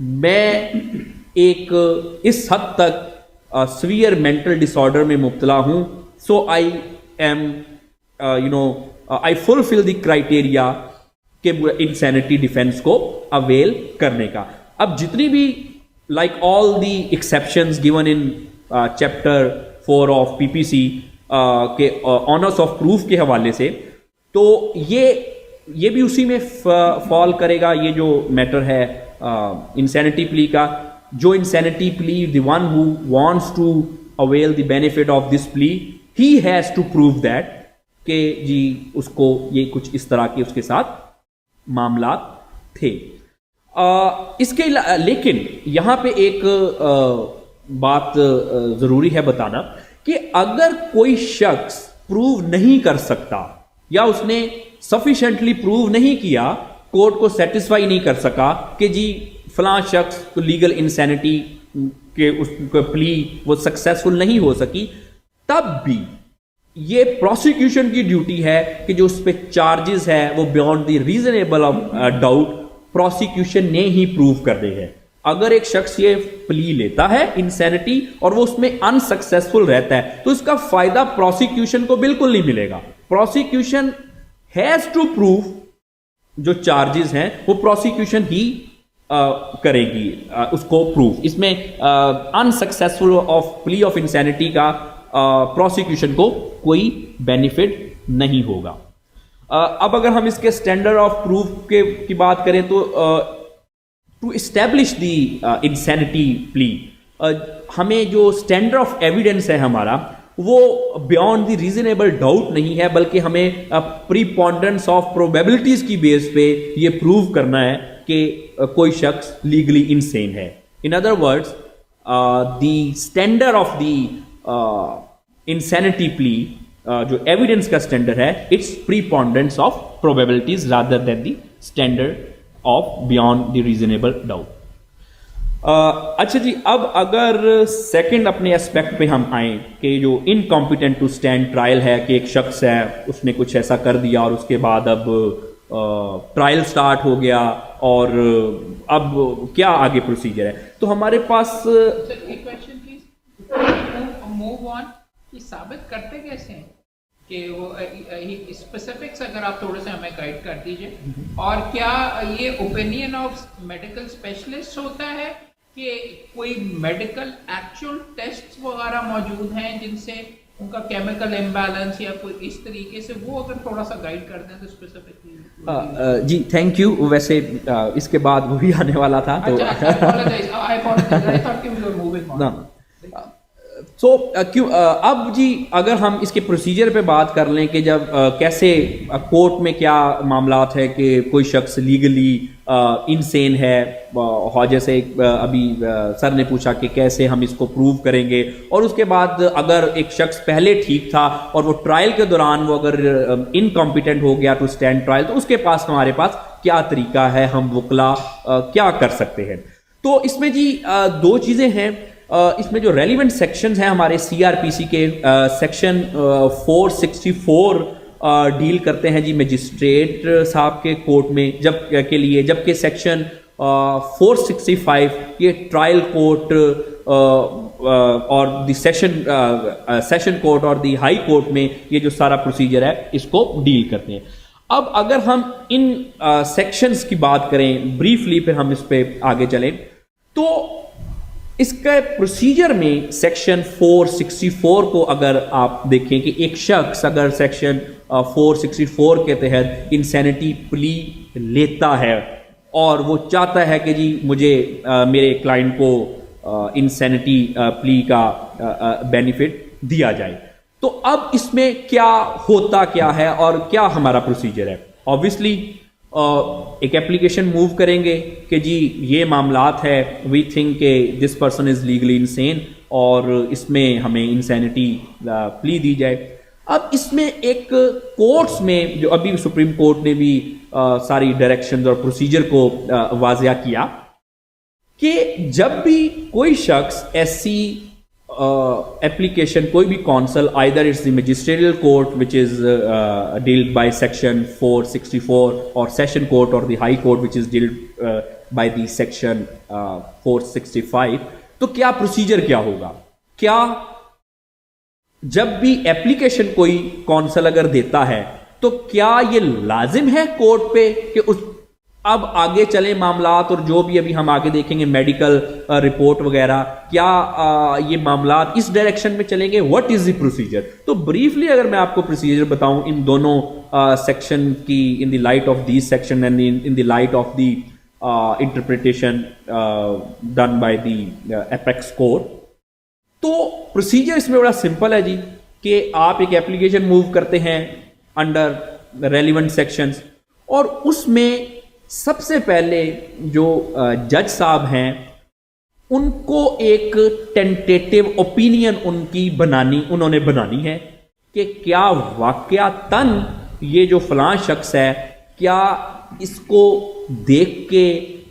میں ایک اس حد تک سویئر مینٹل ڈس آرڈر میں مبتلا ہوں، so I am I fulfil the criteria کہ انسینٹی ڈیفینس کو اویل کرنے کا. اب جتنی بھی like all the exceptions given in chapter 4 of P P C کے آنرس آف پروف کے حوالے سے، تو یہ بھی اسی میں فال کرے گا. یہ جو میٹر ہے انسینٹی پلی کا، جو insanity plea the one who wants to avail the benefit of this plea, he has to prove that کہ جی اس کو یہ کچھ اس طرح کے اس کے ساتھ معاملات تھے. اس کے لیکن یہاں پہ ایک بات ضروری ہے بتانا کہ اگر کوئی شخص پروو نہیں کر سکتا یا اس نے سفیشینٹلی پروو نہیں کیا، کورٹ کو سیٹسفائی نہیں کر سکا کہ جی فلاں شخص کو لیگل انسینٹی کے اس کو پلی وہ سکسیسفل نہیں ہو سکی، تب بھی یہ پروسیکیوشن کی ڈیوٹی ہے کہ جو اس پہ چارجز ہے وہ beyond the reasonable doubt prosecution نے ہی پروو کرنے ہیں. اگر ایک شخص یہ پلی لیتا ہے انسینٹی اور وہ اس میں انسکسیسفل رہتا ہے تو اس کا فائدہ پروسیکیوشن کو بالکل نہیں ملے گا. پروسیکیوشن ہیز ٹو پروو جو چارجز ہیں وہ پروسیکیوشن ہی کرے گی اس کو پروف. اس میں انسکسیسفل آف پلی آف انسینٹی کا پروسیکیوشن کو کوئی بینیفٹ نہیں ہوگا. اب اگر ہم اس کے اسٹینڈرڈ آف پروف کی بات کریں تو ٹو اسٹیبلش دی انسینٹی پلی ہمیں جو اسٹینڈرڈ آف ایویڈنس ہے ہمارا وہ بیونڈ دی ریزنیبل ڈاؤٹ نہیں ہے، بلکہ ہمیں پریپونڈرنس آف پروبیبلٹیز کی بیس پہ یہ پروو کرنا ہے کہ کوئی شخص لیگلی انسین ہے. In other words the standard of the insanity plea جو ایویڈنس کا اسٹینڈرڈ ہے it's preponderance of probabilities rather than the standard of beyond the reasonable doubt. اچھا جی، اب اگر سیکنڈ اپنے اسپیکٹ پہ ہم آئیں کہ جو انکمپیٹنٹ ٹو اسٹینڈ ٹرائل ہے کہ ایک شخص ہے اس نے کچھ ایسا کر دیا اور اس کے بعد اب ٹرائل سٹارٹ ہو گیا اور اب کیا آگے پروسیجر ہے. تو ہمارے پاس ثابت کرتے کیسے ہیں کہ وہ اسپیسیفکس اگر آپ تھوڑے سے ہمیں گائیڈ کر دیجئے، اور کیا یہ اوپینین آف میڈیکل اسپیشلسٹ ہوتا ہے کہ کوئی میڈیکل ایکچوئل ٹیسٹ وغیرہ موجود ہیں جن سے ان کا کیمیکل امبیلنس یا کوئی اس طریقے سے، وہ اگر تھوڑا سا گائیڈ کر دیں تو اسپیسیفکلی. G thank you. ویسے اس کے بعد وہی آنے والا تھا تو اب جی اگر ہم اس کے پروسیجر پہ بات کر لیں کہ جب کیسے کورٹ میں کیا معاملات ہے کہ کوئی شخص لیگلی انسین ہے، جیسے ابھی سر نے پوچھا کہ کیسے ہم اس کو پروو کریں گے، اور اس کے بعد اگر ایک شخص پہلے ٹھیک تھا اور وہ ٹرائل کے دوران وہ اگر انکمپیٹنٹ ہو گیا ٹو اسٹینڈ ٹرائل تو اس کے پاس ہمارے پاس کیا طریقہ ہے، ہم وکلا کیا کر سکتے ہیں. تو اس میں جی دو چیزیں ہیں. اس میں جو ریلیونٹ سیکشنز ہیں ہمارے سی آر پی سی کے، سیکشن 464 ڈیل کرتے ہیں جی مجسٹریٹ صاحب کے کورٹ میں کے لیے، جبکہ سیکشن 465 یہ ٹرائل کورٹ اور دی سیشن کورٹ اور دی ہائی کورٹ میں یہ جو سارا پروسیجر ہے اس کو ڈیل کرتے ہیں. اب اگر ہم ان سیکشنز کی بات کریں بریفلی، پھر ہم اس پہ آگے چلیں، تو اس کا پروسیجر میں سیکشن 464 کو اگر آپ دیکھیں کہ ایک شخص اگر سیکشن 464 کے تحت انسینٹی پلی لیتا ہے اور وہ چاہتا ہے کہ جی مجھے میرے کلائنٹ کو انسینٹی پلی کا بینیفٹ دیا جائے، تو اب اس میں کیا ہوتا کیا ہے اور کیا ہمارا پروسیجر ہے. آبویسلی ایک اپلیکیشن موو کریں گے کہ جی یہ معاملات ہے، وی تھنک کہ this person is legally insane اور اس میں ہمیں انسینٹی پلی دی جائے. اب اس میں ایک کورٹس میں جو ابھی سپریم کورٹ نے بھی ساری ڈائریکشنز اور پروسیجر کو واضح کیا کہ جب بھی کوئی شخص ایسی application کوئی بھی council either it's the magisterial court which is dealt by section 464 or session court or the high court which is dealt by the section 465. تو کیا پروسیجر کیا ہوگا؟ کیا جب بھی اپلیکیشن کوئی کونسل اگر دیتا ہے تو کیا یہ لازم ہے کورٹ پہ کہ اس اب آگے چلیں معاملات، اور جو بھی ابھی ہم آگے دیکھیں گے میڈیکل رپورٹ وغیرہ، کیا یہ معاملات اس ڈائریکشن میں چلیں گے؟ What is the procedure? تو بریفلی اگر میں آپ کو پروسیجر بتاؤں ان دونوں سیکشن کی، in the light of these section and in the light of the interpretation done by the apex court, تو پروسیجر اس میں بڑا سمپل ہے جی، کہ آپ ایک اپلیکیشن موو کرتے ہیں انڈر ریلیونٹ سیکشنز، اور اس میں سب سے پہلے جو جج صاحب ہیں ان کو ایک ٹینٹیٹیو اوپینین انہوں نے بنانی ہے کہ کیا واقعتاً یہ جو فلاں شخص ہے، کیا اس کو دیکھ کے،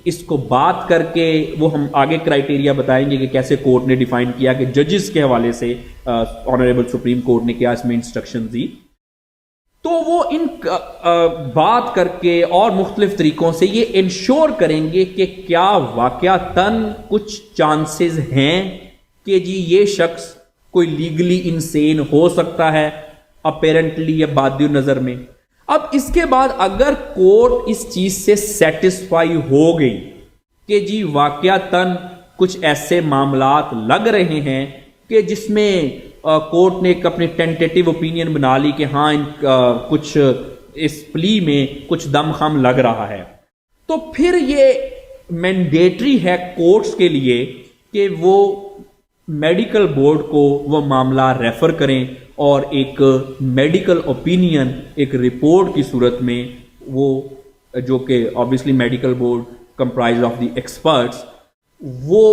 اس کو بات کر کے، وہ ہم آگے کرائٹیریا بتائیں گے کہ کیسے کورٹ نے ڈیفائن کیا کہ ججز کے حوالے سے آنریبل سپریم کورٹ نے کیا اس میں انسٹرکشن دی، تو وہ ان بات کر کے اور مختلف طریقوں سے یہ انشور کریں گے کہ کیا واقعتاً کچھ چانسز ہیں کہ جی یہ شخص کوئی لیگلی انسین ہو سکتا ہے اپیرنٹلی یا بادی نظر میں۔ اب اس کے بعد اگر کورٹ اس چیز سے سیٹسفائی ہو گئی کہ جی واقعتاً کچھ ایسے معاملات لگ رہے ہیں کہ جس میں کورٹ نے ایک اپنی ٹینٹیٹیو اوپینین بنا لی کہ ہاں کچھ اس پلی میں کچھ دم خم لگ رہا ہے، تو پھر یہ مینڈیٹری ہے کورٹس کے لیے کہ وہ میڈیکل بورڈ کو وہ معاملہ ریفر کریں، اور ایک میڈیکل اوپینین ایک رپورٹ کی صورت میں وہ، جو کہ obviously medical board comprise of the experts, وہ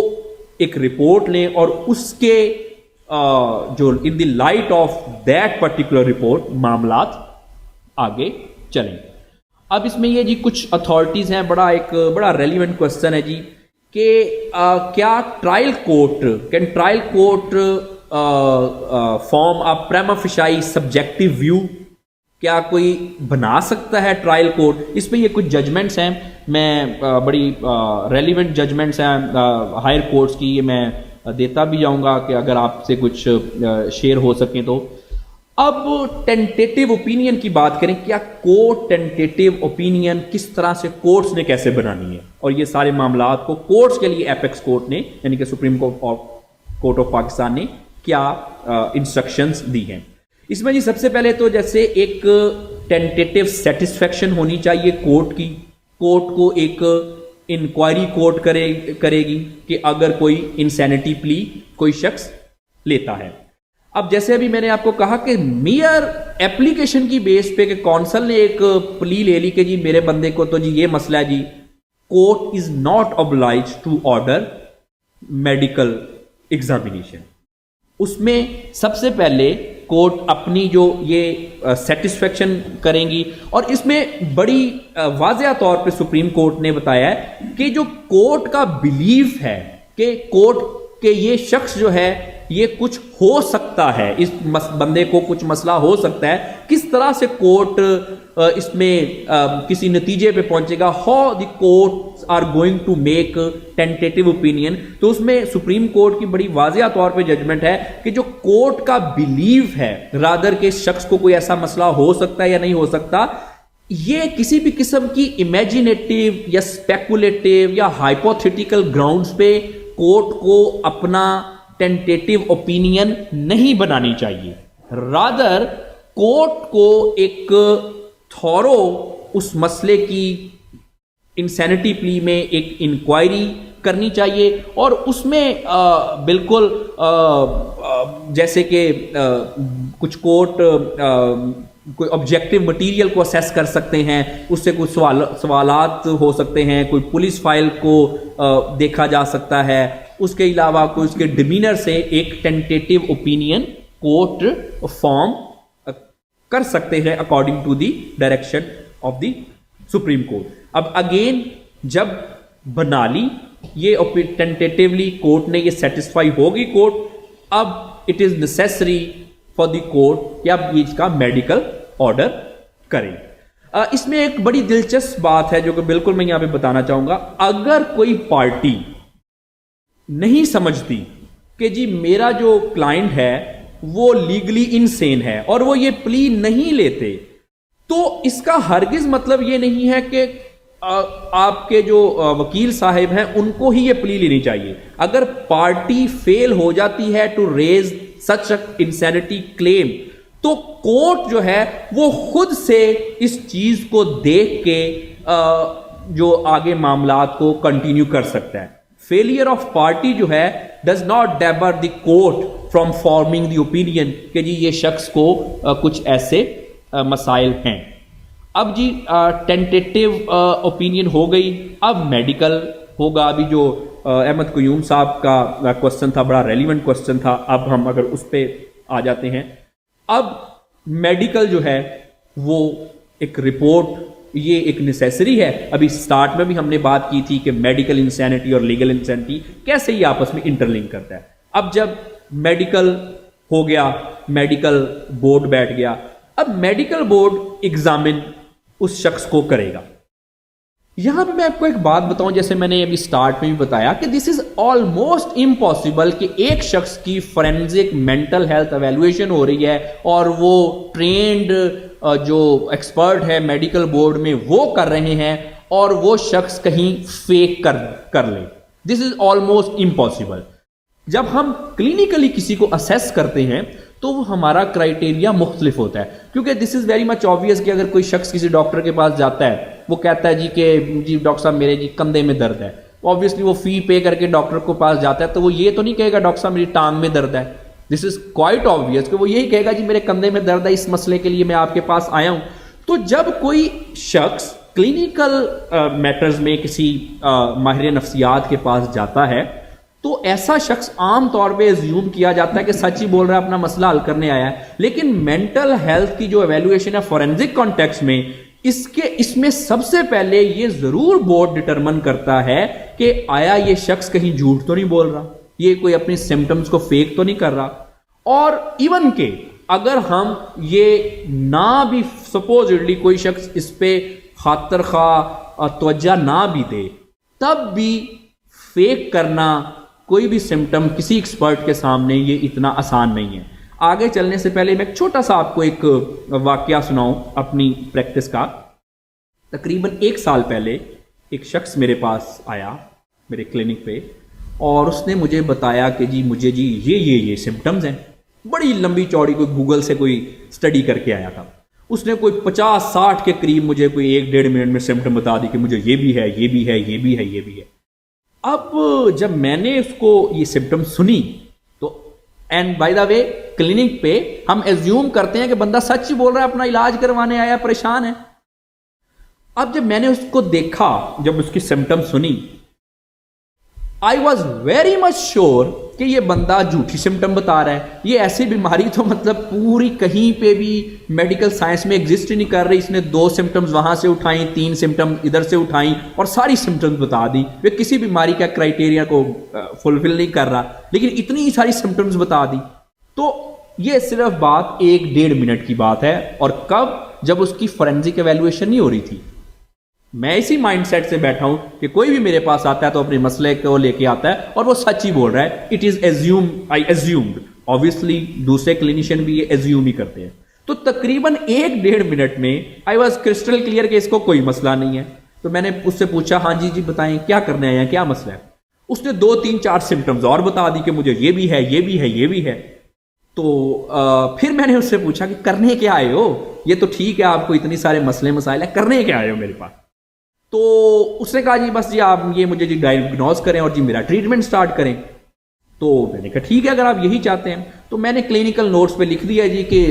ایک رپورٹ لیں اور اس کے جو in the light of that particular report معاملات آگے چلیں۔ اب اس میں یہ جی کچھ اتھارٹیز ہیں، ایک بڑا ریلیونٹ کوسچن ہے جی کہ کیا trial court form of prima facie subjective view, کیا کوئی بنا سکتا ہے ٹرائل کورٹ؟ اس میں یہ کچھ ججمنٹس ہیں، میں بڑی ریلیونٹ ججمنٹس ہیں ہائر کورٹس کی، یہ میں دیتا بھی جاؤں گا کہ اگر آپ سے کچھ شیئر ہو سکیں تو۔ اب ٹینٹیٹیو اوپینین کی بات کریں، کیا کورٹ ٹینٹیٹیو اوپینین کس طرح سے کورٹس نے کیسے بنانی ہے، اور یہ سارے معاملات کو کورٹس کے لیے ایپیکس کورٹ نے یعنی کہ سپریم کورٹ آف پاکستان نے کیا انسٹرکشنز دی ہیں۔ اس میں جی سب سے پہلے تو جیسے ایک ٹینٹیٹیو سیٹسفیکشن ہونی چاہیے کورٹ کی، کورٹ کو ایک انکوائری کورٹ کرے گی کہ اگر کوئی انسینٹی پلی کوئی شخص لیتا ہے۔ اب جیسے ابھی میں نے آپ کو کہا کہ میئر ایپلیکیشن کی بیس پہ کہ کونسل نے ایک پلی لے لی کہ جی میرے بندے کو تو جی یہ مسئلہ ہے جی، court is not obliged to order medical examination. اس میں سب سے پہلے کورٹ اپنی جو یہ سیٹسفیکشن کریں گی، اور اس میں بڑی واضح طور پہ سپریم کورٹ نے بتایا ہے کہ جو کورٹ کا بلیف ہے کہ کورٹ کے یہ شخص جو ہے یہ کچھ ہو سکتا ہے، اس بندے کو کچھ مسئلہ ہو سکتا ہے، کس طرح سے کورٹ اس میں کسی نتیجے پہ پہنچے گا، how the court are going to make tentative opinion. تو اس میں سپریم کورٹ کی بڑی واضح طور پہ ججمنٹ ہے کہ جو کورٹ کا بلیف ہے رادر کہ اس شخص کو کوئی ایسا مسئلہ ہو سکتا ہے یا نہیں ہو سکتا، یہ کسی بھی قسم کی امیجینیٹیو یا اسپیکولیٹیو یا ہائپوتھیٹیکل گراؤنڈز پہ کورٹ کو اپنا ٹینٹیٹیو اوپینین نہیں بنانی چاہیے، رادر کورٹ کو ایک تھورو اس مسئلے کی انسینٹی پلی میں ایک انکوائری کرنی چاہیے، اور اس میں بالکل جیسے کہ کچھ کورٹ کوئی آبجیکٹیو مٹیریل کو اسیس کر سکتے ہیں، اس سے کچھ سوالات ہو سکتے ہیں، کوئی پولیس فائل کو دیکھا جا سکتا ہے، اس کے علاوہ کوئی اس کے ڈیمینر سے ایک ٹینٹیٹیو اوپینین کورٹ فارم کر سکتے ہیں according to the direction of the supreme court. اب اگین جب بنا لی یہ ٹینٹیٹیولی کورٹ نے یہ سیٹسفائی ہوگی کورٹ، اب it is necessary for the court کہ اب یہ اس کا میڈیکل آرڈر کریں۔ اس میں ایک بڑی دلچسپ بات ہے جو کہ بالکل میں یہاں پہ بتانا چاہوں گا. اگر کوئی پارٹی نہیں سمجھتی کہ جی میرا جو کلائنٹ ہے وہ لیگلی انسین ہے اور وہ یہ پلی نہیں لیتے, تو اس کا ہرگز مطلب یہ نہیں ہے کہ آپ کے جو وکیل صاحب ہیں ان کو ہی یہ پلی لینی چاہیے. اگر پارٹی فیل ہو جاتی ہے ٹو ریز سچ انسینٹی کلیم, تو کورٹ جو ہے وہ خود سے اس چیز کو دیکھ کے جو آگے معاملات کو کنٹینیو کر سکتا ہے. فیلئر آف پارٹی جو ہے does not debar the court from forming the opinion کہ جی یہ شخص کو کچھ ایسے مسائل ہیں. اب جی ٹینٹیٹیو اوپینین ہو گئی, اب میڈیکل ہوگا. ابھی جو احمد قیوم صاحب کا کوشچن تھا بڑا ریلیونٹ کوشچن تھا, اب ہم اگر اس پہ آ جاتے ہیں. اب میڈیکل جو ہے وہ ایک رپورٹ, یہ ایک نیسیسری ہے. ابھی سٹارٹ میں بھی ہم نے بات کی تھی کہ میڈیکل انسینٹی اور لیگل انسینٹی کیسے ہی آپس میں انٹرلنک کرتا ہے. اب جب میڈیکل ہو گیا, میڈیکل بورڈ بیٹھ گیا, اب میڈیکل بورڈ ایگزامن اس شخص کو کرے گا. یہاں پہ میں آپ کو ایک بات بتاؤں, جیسے میں نے ابھی سٹارٹ میں بھی بتایا کہ دس از آلموسٹ امپاسبل کہ ایک شخص کی فورینزک مینٹل ہیلتھ ایویلویشن ہو رہی ہے اور وہ ٹرینڈ جو ایکسپرٹ ہے میڈیکل بورڈ میں وہ کر رہے ہیں اور وہ شخص کہیں فیک کر لے. دس از آلموسٹ امپاسبل. جب ہم کلینکلی کسی کو اسیس کرتے ہیں تو وہ ہمارا کرائٹیریا مختلف ہوتا ہے, کیونکہ this is very much obvious کہ اگر کوئی شخص کسی ڈاکٹر کے پاس جاتا ہے, وہ کہتا ہے جی کہ جی ڈاکٹر صاحب میرے جی کندھے میں درد ہے, آبویسلی وہ فی پے کر کے ڈاکٹر کو پاس جاتا ہے, تو وہ یہ تو نہیں کہے گا ڈاکٹر صاحب میری ٹانگ میں درد ہے. دس از کوائٹ آبویس کہ وہ یہی کہے گا جی میرے کندھے میں درد ہے, اس مسئلے کے لیے میں آپ کے پاس آیا ہوں. تو جب کوئی شخص کلینکل میٹرز میں کسی ماہر نفسیات کے پاس جاتا ہے تو ایسا شخص عام طور پہ ایزیوم کیا جاتا ہے کہ سچ ہی بول رہا ہے, اپنا مسئلہ حل کرنے آیا ہے. لیکن مینٹل ہیلتھ کی جو ایویلویشن ہے فورینزک کانٹیکسٹ میں, اس میں سب سے پہلے یہ ضرور بورڈ ڈٹرمن کرتا ہے کہ آیا یہ شخص کہیں جھوٹ تو نہیں بول رہا, یہ کوئی اپنی سمٹمز کو فیک تو نہیں کر رہا. اور ایون کہ اگر ہم یہ نہ بھی سپوزڈلی کوئی شخص اس پہ خاطر خواہ توجہ نہ بھی دے, تب بھی فیک کرنا کوئی بھی سمٹم کسی ایکسپرٹ کے سامنے یہ اتنا آسان نہیں ہے. آگے چلنے سے پہلے میں ایک چھوٹا سا آپ کو ایک واقعہ سناؤں اپنی پریکٹس کا. تقریباً 1 سال پہلے ایک شخص میرے پاس آیا میرے کلینک پہ, اور اس نے مجھے بتایا کہ جی مجھے جی یہ سمٹمز ہیں. بڑی لمبی چوڑی کوئی گوگل سے کوئی اسٹڈی کر کے آیا تھا. اس نے کوئی 50-60 کے قریب مجھے کوئی 1-1.5 منٹ میں سمٹم بتا دی کہ مجھے یہ بھی ہے, یہ بھی ہے, یہ بھی ہے, یہ بھی ہے. اب جب میں نے اس کو یہ سمٹم سنی تو, and by the way clinic پہ ہم ایزیوم کرتے ہیں کہ بندہ سچ بول رہا ہے, اپنا علاج کروانے آیا, پریشان ہے. اب جب میں نے اس کو دیکھا, جب اس کی سمٹم سنی, I was very much sure کہ یہ بندہ جھوٹی سمٹم بتا رہا ہے. یہ ایسی بیماری تو مطلب پوری کہیں پہ بھی میڈیکل سائنس میں ایگزسٹ نہیں کر رہی. اس نے 2 سمٹمز وہاں سے اٹھائیں, 3 سمٹم ادھر سے اٹھائیں اور ساری سمٹمز بتا دی. وہ کسی بیماری کا کرائٹیریا کو فلفل نہیں کر رہا, لیکن اتنی ساری سمٹمز بتا دی. تو یہ صرف بات 1-1.5 منٹ کی بات ہے, اور کب, جب اس کی فورینزک ایویلویشن نہیں ہو رہی تھی. میں اسی مائنڈ سیٹ سے بیٹھا ہوں کہ کوئی بھی میرے پاس آتا ہے تو اپنے مسئلے کو لے کے آتا ہے اور وہ سچ ہی بول رہا ہے. It is I assumed. Obviously دوسرے کلینیشین بھی یہ ایزیوم ہی کرتے ہیں. تو تقریباً 1-1.5 منٹ میں آئی واز کرسٹل کلیئر کہ اس کو کوئی مسئلہ نہیں ہے. تو میں نے اس سے پوچھا, ہاں جی بتائیں کیا کرنے آئے ہیں, کیا مسئلہ ہے. اس نے 2-3-4 سمٹمز اور بتا دی کہ مجھے یہ بھی ہے, یہ بھی ہے, یہ بھی ہے. تو پھر میں نے اس سے پوچھا کہ کرنے کیا آئے ہو, یہ تو ٹھیک ہے آپ کو اتنی سارے مسئلے مسائل ہیں, کرنے کیا آئے ہو میرے پاس. تو اس نے کہا جی بس جی آپ یہ مجھے جی ڈائگنوز کریں اور جی میرا ٹریٹمنٹ سٹارٹ کریں. تو میں نے کہا ٹھیک ہے اگر آپ یہی چاہتے ہیں. تو میں نے کلینکل نوٹس پہ لکھ دیا جی کہ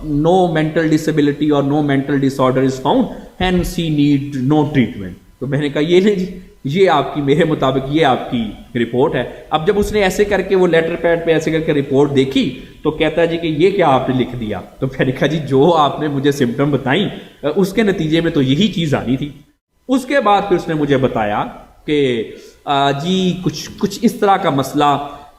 نو مینٹل ڈسیبلٹی اور no mental dish order is found hence he need no treatment. تو میں نے کہا یہ نہیں جی, یہ آپ کی, میرے مطابق یہ آپ کی رپورٹ ہے. اب جب اس نے ایسے کر کے وہ لیٹر پیڈ پہ ایسے کر کے رپورٹ دیکھی تو کہتا ہے جی کہ یہ کیا آپ نے لکھ دیا. تو میں نے کہا جی جو آپ نے مجھے سمٹم بتائیں اس کے نتیجے میں تو یہی چیز آنی تھی. اس کے بعد پھر اس نے مجھے بتایا کہ جی کچھ اس طرح کا مسئلہ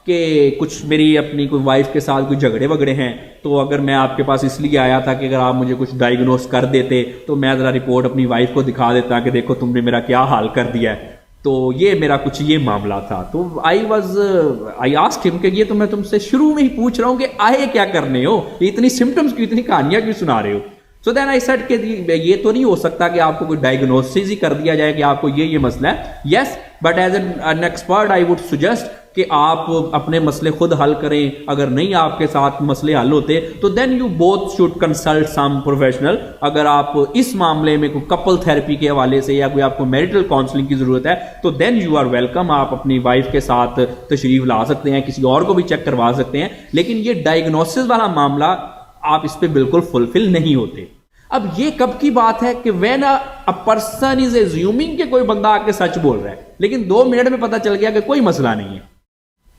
کہ کچھ میری اپنی کوئی وائف کے ساتھ کوئی جھگڑے وگڑے ہیں، تو اگر میں آپ کے پاس اس لیے آیا تھا کہ اگر آپ مجھے کچھ ڈائیگنوز کر دیتے تو میں ذرا رپورٹ اپنی وائف کو دکھا دیتا کہ دیکھو تم نے میرا کیا حال کر دیا ہے. تو یہ میرا کچھ یہ معاملہ تھا. تو آئی آسکڈ ہم کہ یہ تو میں تم سے شروع میں ہی پوچھ رہا ہوں کہ آئے کیا کرنے ہو، یہ اتنی سمٹمز کی اتنی کہانیاں کیوں سنا رہے ہو. سو دین آئی سیڈ کہ یہ تو نہیں ہو سکتا کہ آپ کو کوئی ڈائیگنوسس ہی کر دیا جائے کہ آپ کو یہ مسئلہ ہے. Yes but as an expert I would suggest کہ آپ اپنے مسئلے خود حل کریں. اگر نہیں آپ کے ساتھ مسئلے حل ہوتے تو then you both should consult some professional. اگر آپ اس معاملے میں کوئی کپل تھراپی کے حوالے سے یا کوئی آپ کو میریٹل کاؤنسلنگ کی ضرورت ہے تو دین یو آر ویلکم. آپ اپنی وائف کے ساتھ تشریف لا سکتے ہیں، کسی اور کو بھی چیک کروا سکتے ہیں. لیکن یہ ڈائیگنوسس والا معاملہ آپ اس پہ بالکل فلفل نہیں ہوتے. اب یہ کب کی بات ہے کہ when a person is assuming کہ کوئی بندہ آ کے سچ بول رہا ہے لیکن 2 منٹ میں پتہ چل گیا کہ کوئی مسئلہ نہیں ہے.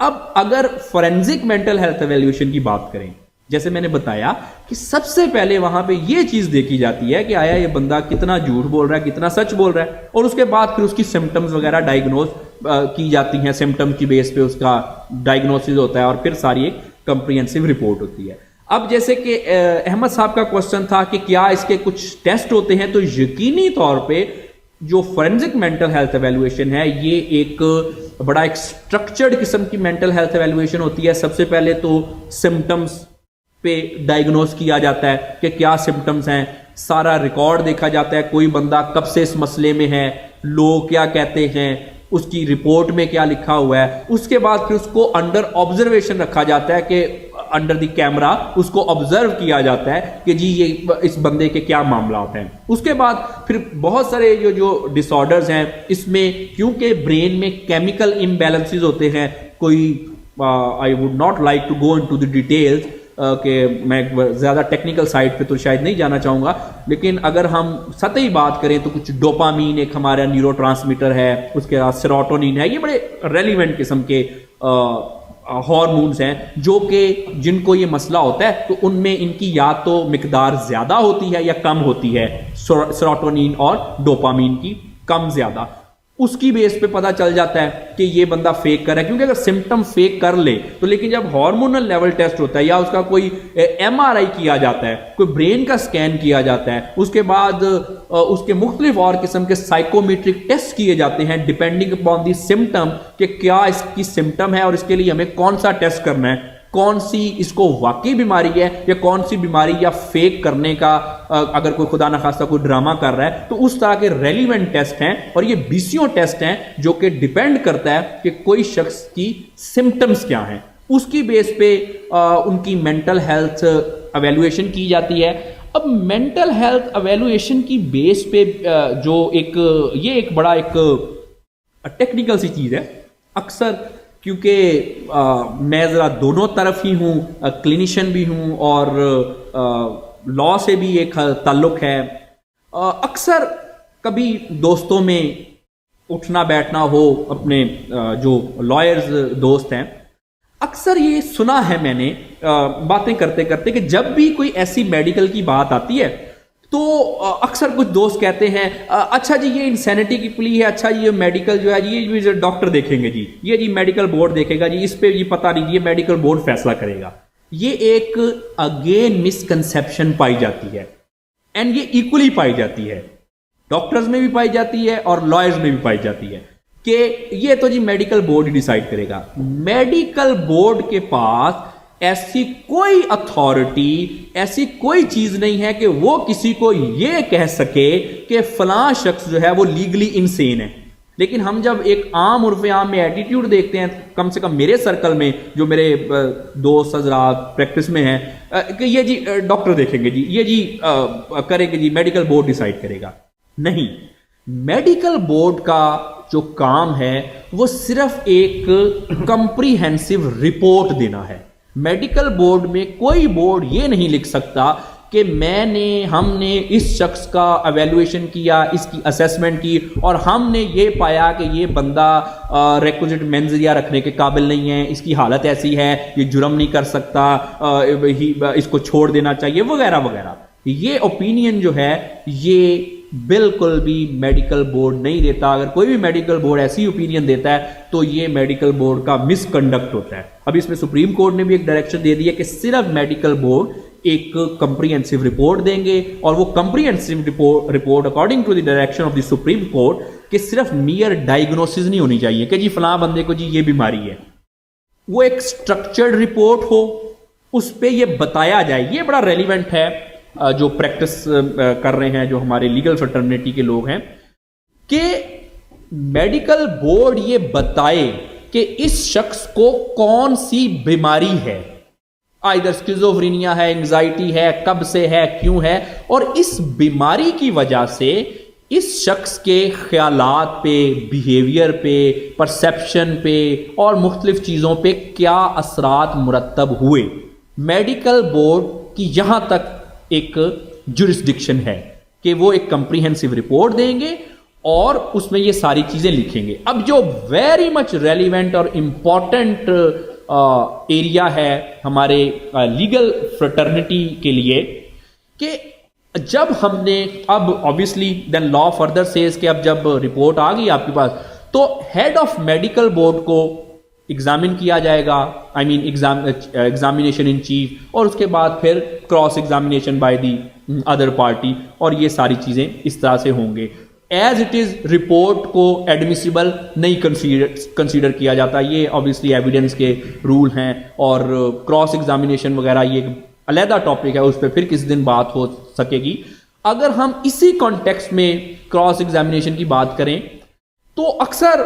اب اگر فورینزک مینٹل ہیلتھ ایویلیویشن کی بات کریں، جیسے میں نے بتایا کہ سب سے پہلے وہاں پہ یہ چیز دیکھی جاتی ہے کہ آیا یہ بندہ کتنا جھوٹ بول رہا ہے، کتنا سچ بول رہا ہے، اور اس کے بعد پھر اس کی سمٹمز وغیرہ ڈائیگنوز کی جاتی ہیں. سمٹم کی بیس پہ اس کا ڈائیگنوسس ہوتا ہے اور پھر ساری ایک کمپریہنسو رپورٹ ہوتی ہے. اب جیسے کہ احمد صاحب کا کوشچن تھا کہ کیا اس کے کچھ ٹیسٹ ہوتے ہیں، تو یقینی طور پہ جو فورینزک مینٹل ہیلتھ ایویلیویشن ہے یہ ایک بڑا ایک اسٹرکچرڈ قسم کی مینٹل ہیلتھ ایویلیویشن ہوتی ہے. سب سے پہلے تو سمٹمز پہ ڈائیگنوز کیا جاتا ہے کہ کیا سمٹمز ہیں، سارا ریکارڈ دیکھا جاتا ہے، کوئی بندہ کب سے اس مسئلے میں ہے، لوگ کیا کہتے ہیں، اس کی رپورٹ میں کیا لکھا ہوا ہے. اس کے بعد پھر اس کو انڈر آبزرویشن رکھا جاتا ہے کہ انڈر دی کیمرا اس کو آبزرو کیا جاتا ہے کہ جی یہ اس بندے کے کیا معاملات ہیں. اس کے بعد پھر بہت سارے جو ڈس آرڈرز ہیں اس میں کیونکہ برین میں کیمیکل امبیلنسز ہوتے ہیں، کوئی I would not like to go into the details کہ میں زیادہ ٹیکنیکل سائٹ پہ تو شاید نہیں جانا چاہوں گا، لیکن اگر ہم سطحی بات کریں تو کچھ ڈوپامین ایک ہمارا نیورو ٹرانسمیٹر ہے، اس کے بعد سیروٹونین ہے. یہ بڑے ریلیونٹ قسم کے ہارمونز ہیں جو کہ جن کو یہ مسئلہ ہوتا ہے تو ان میں ان کی یا تو مقدار زیادہ ہوتی ہے یا کم ہوتی ہے. سیروٹونین اور ڈوپامین کی کم زیادہ، اس کی بیس پہ پتہ چل جاتا ہے کہ یہ بندہ فیک کر رہا ہے. کیونکہ اگر سمٹم فیک کر لے تو لیکن جب ہارمونل لیول ٹیسٹ ہوتا ہے یا اس کا کوئی ایم آر آئی کیا جاتا ہے، کوئی برین کا سکین کیا جاتا ہے، اس کے بعد اس کے مختلف اور قسم کے سائیکومیٹرک ٹیسٹ کیے جاتے ہیں ڈیپینڈنگ اپون دی سمٹم کہ کیا اس کی سمٹم ہے اور اس کے لیے ہمیں کون سا ٹیسٹ کرنا ہے، کون سی اس کو واقعی بیماری ہے یا کون سی بیماری یا فیک کرنے کا اگر کوئی خدا نخواستہ کوئی ڈرامہ کر رہا ہے. تو اس طرح کے ریلیونٹ ٹیسٹ ہیں اور یہ BCO ٹیسٹ ہیں جو کہ ڈیپینڈ کرتا ہے کہ کوئی شخص کی سمٹمز کیا ہیں، اس کی بیس پہ ان کی مینٹل ہیلتھ ایویلویشن کی جاتی ہے. اب مینٹل ہیلتھ ایویلویشن کی بیس پہ جو یہ ایک بڑا ایک ٹیکنیکل سی چیز ہے. اکثر کیونکہ میں ذرا دونوں طرف ہی ہوں، کلینیشین بھی ہوں اور لا سے بھی ایک تعلق ہے، اکثر کبھی دوستوں میں اٹھنا بیٹھنا ہو، اپنے جو لائرز دوست ہیں، اکثر یہ سنا ہے میں نے باتیں کرتے کرتے کہ جب بھی کوئی ایسی میڈیکل کی بات آتی ہے تو اکثر کچھ دوست کہتے ہیں اچھا جی یہ انسینٹی کی پلی ہے، اچھا یہ میڈیکل جو ہے یہ ڈاکٹر دیکھیں گے جی، یہ جی میڈیکل بورڈ دیکھے گا جی، اس پہ یہ پتہ نہیں، یہ میڈیکل بورڈ فیصلہ کرے گا. یہ ایک اگین مسکنسیپشن پائی جاتی ہے اینڈ یہ ایکولی پائی جاتی ہے، ڈاکٹرز میں بھی پائی جاتی ہے اور لائرز میں بھی پائی جاتی ہے کہ یہ تو جی میڈیکل بورڈ ہی ڈیسائیڈ کرے گا. میڈیکل بورڈ کے پاس ایسی کوئی اتھارٹی، ایسی کوئی چیز نہیں ہے کہ وہ کسی کو یہ کہہ سکے کہ فلاں شخص جو ہے وہ لیگلی انسین ہے. لیکن ہم جب ایک عام عرف عام میں ایٹیٹیوڈ دیکھتے ہیں، کم سے کم میرے سرکل میں جو میرے دوست حضرات پریکٹس میں ہیں، کہ یہ جی ڈاکٹر دیکھیں گے جی، یہ جی کریں گے جی، میڈیکل بورڈ ڈیسائیڈ کرے گا. نہیں، میڈیکل بورڈ کا جو کام ہے وہ صرف ایک کمپریہنسو رپورٹ دینا ہے. میڈیکل بورڈ میں کوئی بورڈ یہ نہیں لکھ سکتا کہ ہم نے اس شخص کا ایویلویشن کیا، اس کی اسیسمنٹ کی اور ہم نے یہ پایا کہ یہ بندہ ریکوزٹ مینزیا رکھنے کے قابل نہیں ہے، اس کی حالت ایسی ہے، یہ جرم نہیں کر سکتا، اس کو چھوڑ دینا چاہیے وغیرہ وغیرہ. یہ اوپینین جو ہے یہ بالکل بھی میڈیکل بورڈ نہیں دیتا. اگر کوئی بھی میڈیکل بورڈ ایسی اوپینین دیتا ہے تو یہ میڈیکل بورڈ کا مس کنڈکٹ ہوتا ہے. اب اس میں سپریم کورٹ نے بھی ایک ڈائریکشن دے دیا کہ صرف میڈیکل بورڈ ایک کمپریہنسو رپورٹ دیں گے, اور وہ comprehensive report according to the direction of the supreme court کہ صرف میئر ڈائگنوسس نہیں ہونی چاہیے کہ جی فلاں بندے کو جی یہ بیماری ہے, وہ ایک اسٹرکچرڈ رپورٹ ہو, اس پہ یہ بتایا جائے. یہ بڑا ریلیونٹ ہے جو پریکٹس کر رہے ہیں جو ہمارے لیگل فرٹرنیٹی کے لوگ ہیں, کہ میڈیکل بورڈ یہ بتائے کہ اس شخص کو کون سی بیماری ہے, آئدر سکیزوفرینیا ہے, انگزائٹی ہے, کب سے ہے, کیوں ہے, اور اس بیماری کی وجہ سے اس شخص کے خیالات پہ, بیہیویئر پہ, پرسیپشن پہ اور مختلف چیزوں پہ کیا اثرات مرتب ہوئے. میڈیکل بورڈ کی یہاں تک ایک جورسڈکشن ہے کہ وہ ایک کمپریہنسو رپورٹ دیں گے اور اس میں یہ ساری چیزیں لکھیں گے. اب جو ویری مچ ریلیونٹ اور امپورٹنٹ ایریا ہے ہمارے لیگل فرٹرنیٹی کے لیے, کہ جب ہم نے اب obviously then law further says کہ اب جب رپورٹ آ گئی آپ کے پاس تو ہیڈ آف میڈیکل بورڈ کو ایگزامن کیا جائے گا, آئی مین ایگزامینیشن ان چیف, اور اس کے بعد پھر cross examination by the other party, اور یہ ساری چیزیں اس طرح سے ہوں گے. ایز اٹ از رپورٹ کو ایڈمیسیبل نہیں کنسیڈر کیا جاتا, یہ obviously ایویڈنس کے رول ہیں, اور کراس ایگزامینیشن وغیرہ یہ ایک علیحدہ ٹاپک ہے, اس پہ پھر کس دن بات ہو سکے گی. اگر ہم اسی کانٹیکسٹ میں کراس ایگزامینیشن کی بات کریں تو اکثر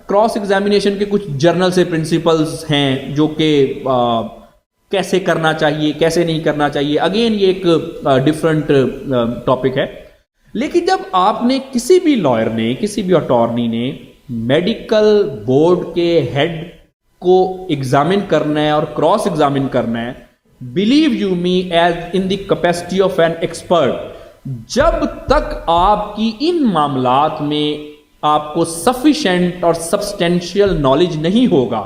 کراس ایگزامینیشن کے کچھ جرنل سے پرنسپلز ہیں جو کہ کیسے کرنا چاہیے, کیسے نہیں کرنا چاہیے. اگین یہ ایک ڈفرنٹ ٹاپک ہے. لیکن جب آپ نے کسی بھی لائر نے, کسی بھی اٹارنی نے میڈیکل بورڈ کے ہیڈ کو ایگزامن کرنا ہے اور کراس ایگزامن کرنا ہے, believe you me as in the capacity of an expert, جب تک آپ کی ان معاملات میں آپ کو سفیشینٹ اور سبسٹینشیل نالج نہیں ہوگا,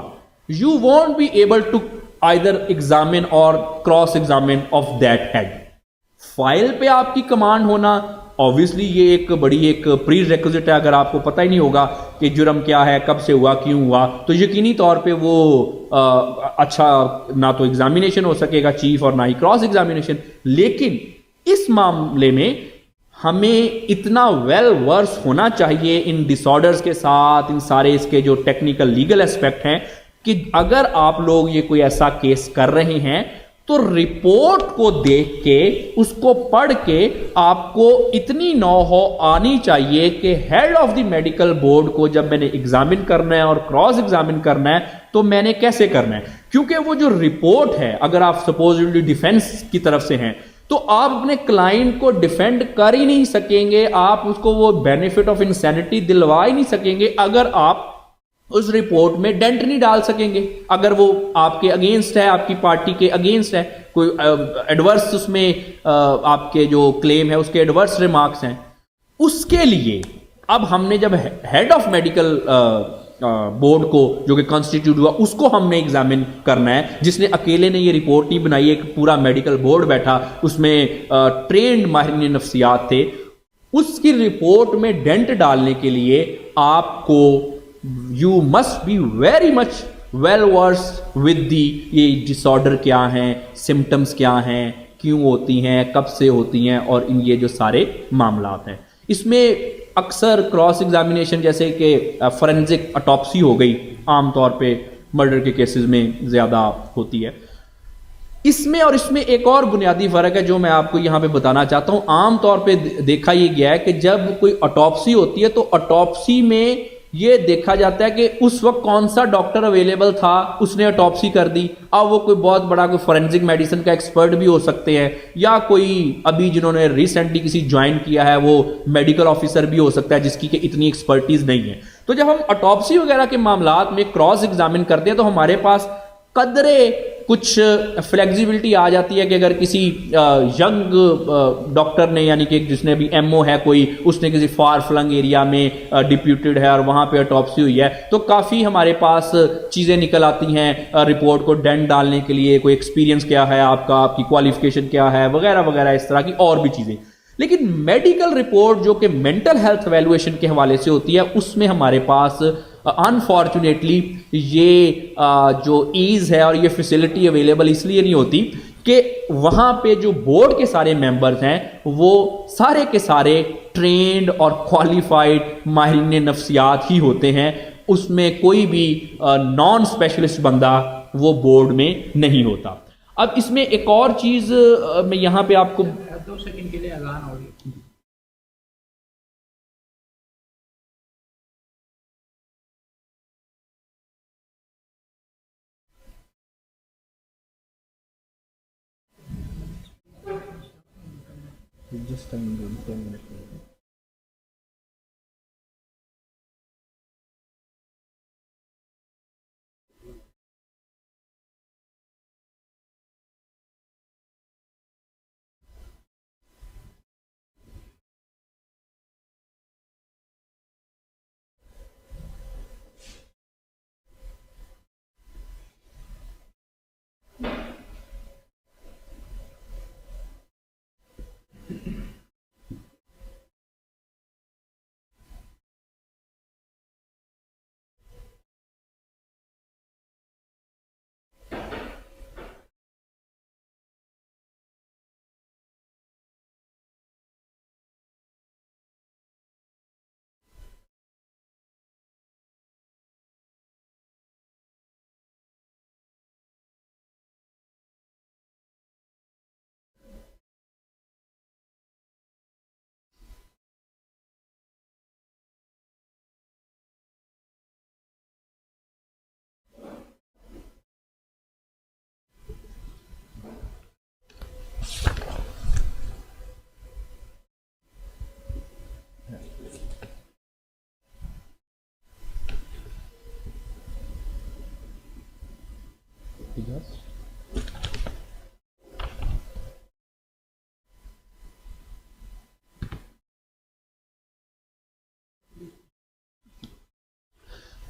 you won't be able to either examine or cross examine of that head. File پہ آپ کی کمانڈ ہونا obviously یہ ایک بڑی ایک پری ریکوزٹ ہے. اگر آپ کو پتہ ہی نہیں ہوگا کہ جرم کیا ہے, کب سے ہوا, کیوں ہوا, تو یقینی طور پہ وہ اچھا نہ تو ایگزامینیشن ہو سکے گا چیف اور نہ ہی کراس ایگزامینیشن. لیکن اس معاملے میں ہمیں اتنا ویل ورس ہونا چاہیے ان ڈس آرڈرز کے ساتھ, ان سارے اس کے جو ٹیکنیکل لیگل اسپیکٹ ہیں, کہ اگر آپ لوگ یہ کوئی ایسا کیس کر رہے ہیں تو رپورٹ کو دیکھ کے, اس کو پڑھ کے آپ کو اتنی نو آنی چاہیے کہ head of the medical board کو جب میں نے ایگزامن کرنا ہے اور کراس ایگزامن کرنا ہے تو میں نے کیسے کرنا ہے. کیونکہ وہ جو رپورٹ ہے, اگر آپ سپوزلی ڈیفینس کی طرف سے ہیں تو آپ اپنے کلائنٹ کو ڈیفینڈ کر ہی نہیں سکیں گے, آپ اس کو وہ بینیفٹ آف انسینٹی دلوا ہی نہیں سکیں گے اگر آپ اس رپورٹ میں ڈینٹ نہیں ڈال سکیں گے. اگر وہ آپ کے اگینسٹ ہے, آپ کی پارٹی کے اگینسٹ ہے, کوئی ایڈورس اس میں آپ کے جو کلیم ہے اس کے ایڈورس ریمارکس ہیں, اس کے لیے اب ہم نے جب ہیڈ آف میڈیکل بورڈ کو جو کہ کانسٹیٹیوٹ ہوا اس کو ہم نے ایگزامن کرنا ہے, جس نے اکیلے نے یہ رپورٹ نہیں بنائی, ایک پورا میڈیکل بورڈ بیٹھا, اس میں ٹرینڈ ماہرین نفسیات تھے. اس کی رپورٹ میں ڈینٹ ڈالنے کے لیے آپ کو you must be very much well versed with the یہ ڈس آرڈر کیا ہیں, سمٹمس کیا ہیں, کیوں ہوتی ہیں, کب سے ہوتی ہیں, اور ان یہ جو سارے معاملات ہیں. اس میں اکثر کراس ایگزامینیشن جیسے کہ فورینزک اٹاپسی ہو گئی, عام طور پہ مرڈر کے کیسز میں زیادہ ہوتی ہے. اس میں اور اس میں ایک اور بنیادی فرق ہے جو میں آپ کو یہاں پہ بتانا چاہتا ہوں. عام طور پہ دیکھا یہ گیا ہے کہ جب کوئی اٹاپسی ہوتی ہے تو اٹاپسی میں یہ دیکھا جاتا ہے کہ اس وقت کون سا ڈاکٹر اویلیبل تھا, اس نے اٹاپسی کر دی. اب وہ کوئی بہت بڑا کوئی فورینزک میڈیسن کا ایکسپرٹ بھی ہو سکتے ہیں, یا کوئی ابھی جنہوں نے ریسنٹلی کسی جوائن کیا ہے وہ میڈیکل آفیسر بھی ہو سکتا ہے جس کی کہ اتنی ایکسپرٹیز نہیں ہے. تو جب ہم اٹاپسی وغیرہ کے معاملات میں کراس ایگزامن کرتے ہیں تو ہمارے پاس قدرے کچھ فلیکسیبلٹی آ جاتی ہے کہ اگر کسی ینگ ڈاکٹر نے, یعنی کہ جس نے بھی ایم او ہے کوئی, اس نے کسی فار فلنگ ایریا میں ڈپیوٹیڈ ہے اور وہاں پہ اٹاپسی ہوئی ہے, تو کافی ہمارے پاس چیزیں نکل آتی ہیں رپورٹ کو ڈینٹ ڈالنے کے لیے, کوئی ایکسپیرینس کیا ہے آپ کا, آپ کی کوالیفیکیشن کیا ہے, وغیرہ وغیرہ اس طرح کی اور بھی چیزیں. لیکن میڈیکل رپورٹ جو کہ مینٹل ہیلتھ ایویلویشن کے حوالے سے ہوتی ہے اس میں ہمارے پاس انفارچونیٹلی یہ جو ایز ہے اور یہ فیسلٹی اویلیبل اس لیے نہیں ہوتی کہ وہاں پہ جو بورڈ کے سارے ممبرز ہیں وہ سارے کے سارے ٹرینڈ اور کوالیفائڈ ماہرین نفسیات ہی ہوتے ہیں، اس میں کوئی بھی نان اسپیشلسٹ بندہ وہ بورڈ میں نہیں ہوتا۔ اب اس میں ایک اور چیز میں یہاں پہ آپ کو 2 سیکنڈ کے لیے اذان ہو رہی ہے۔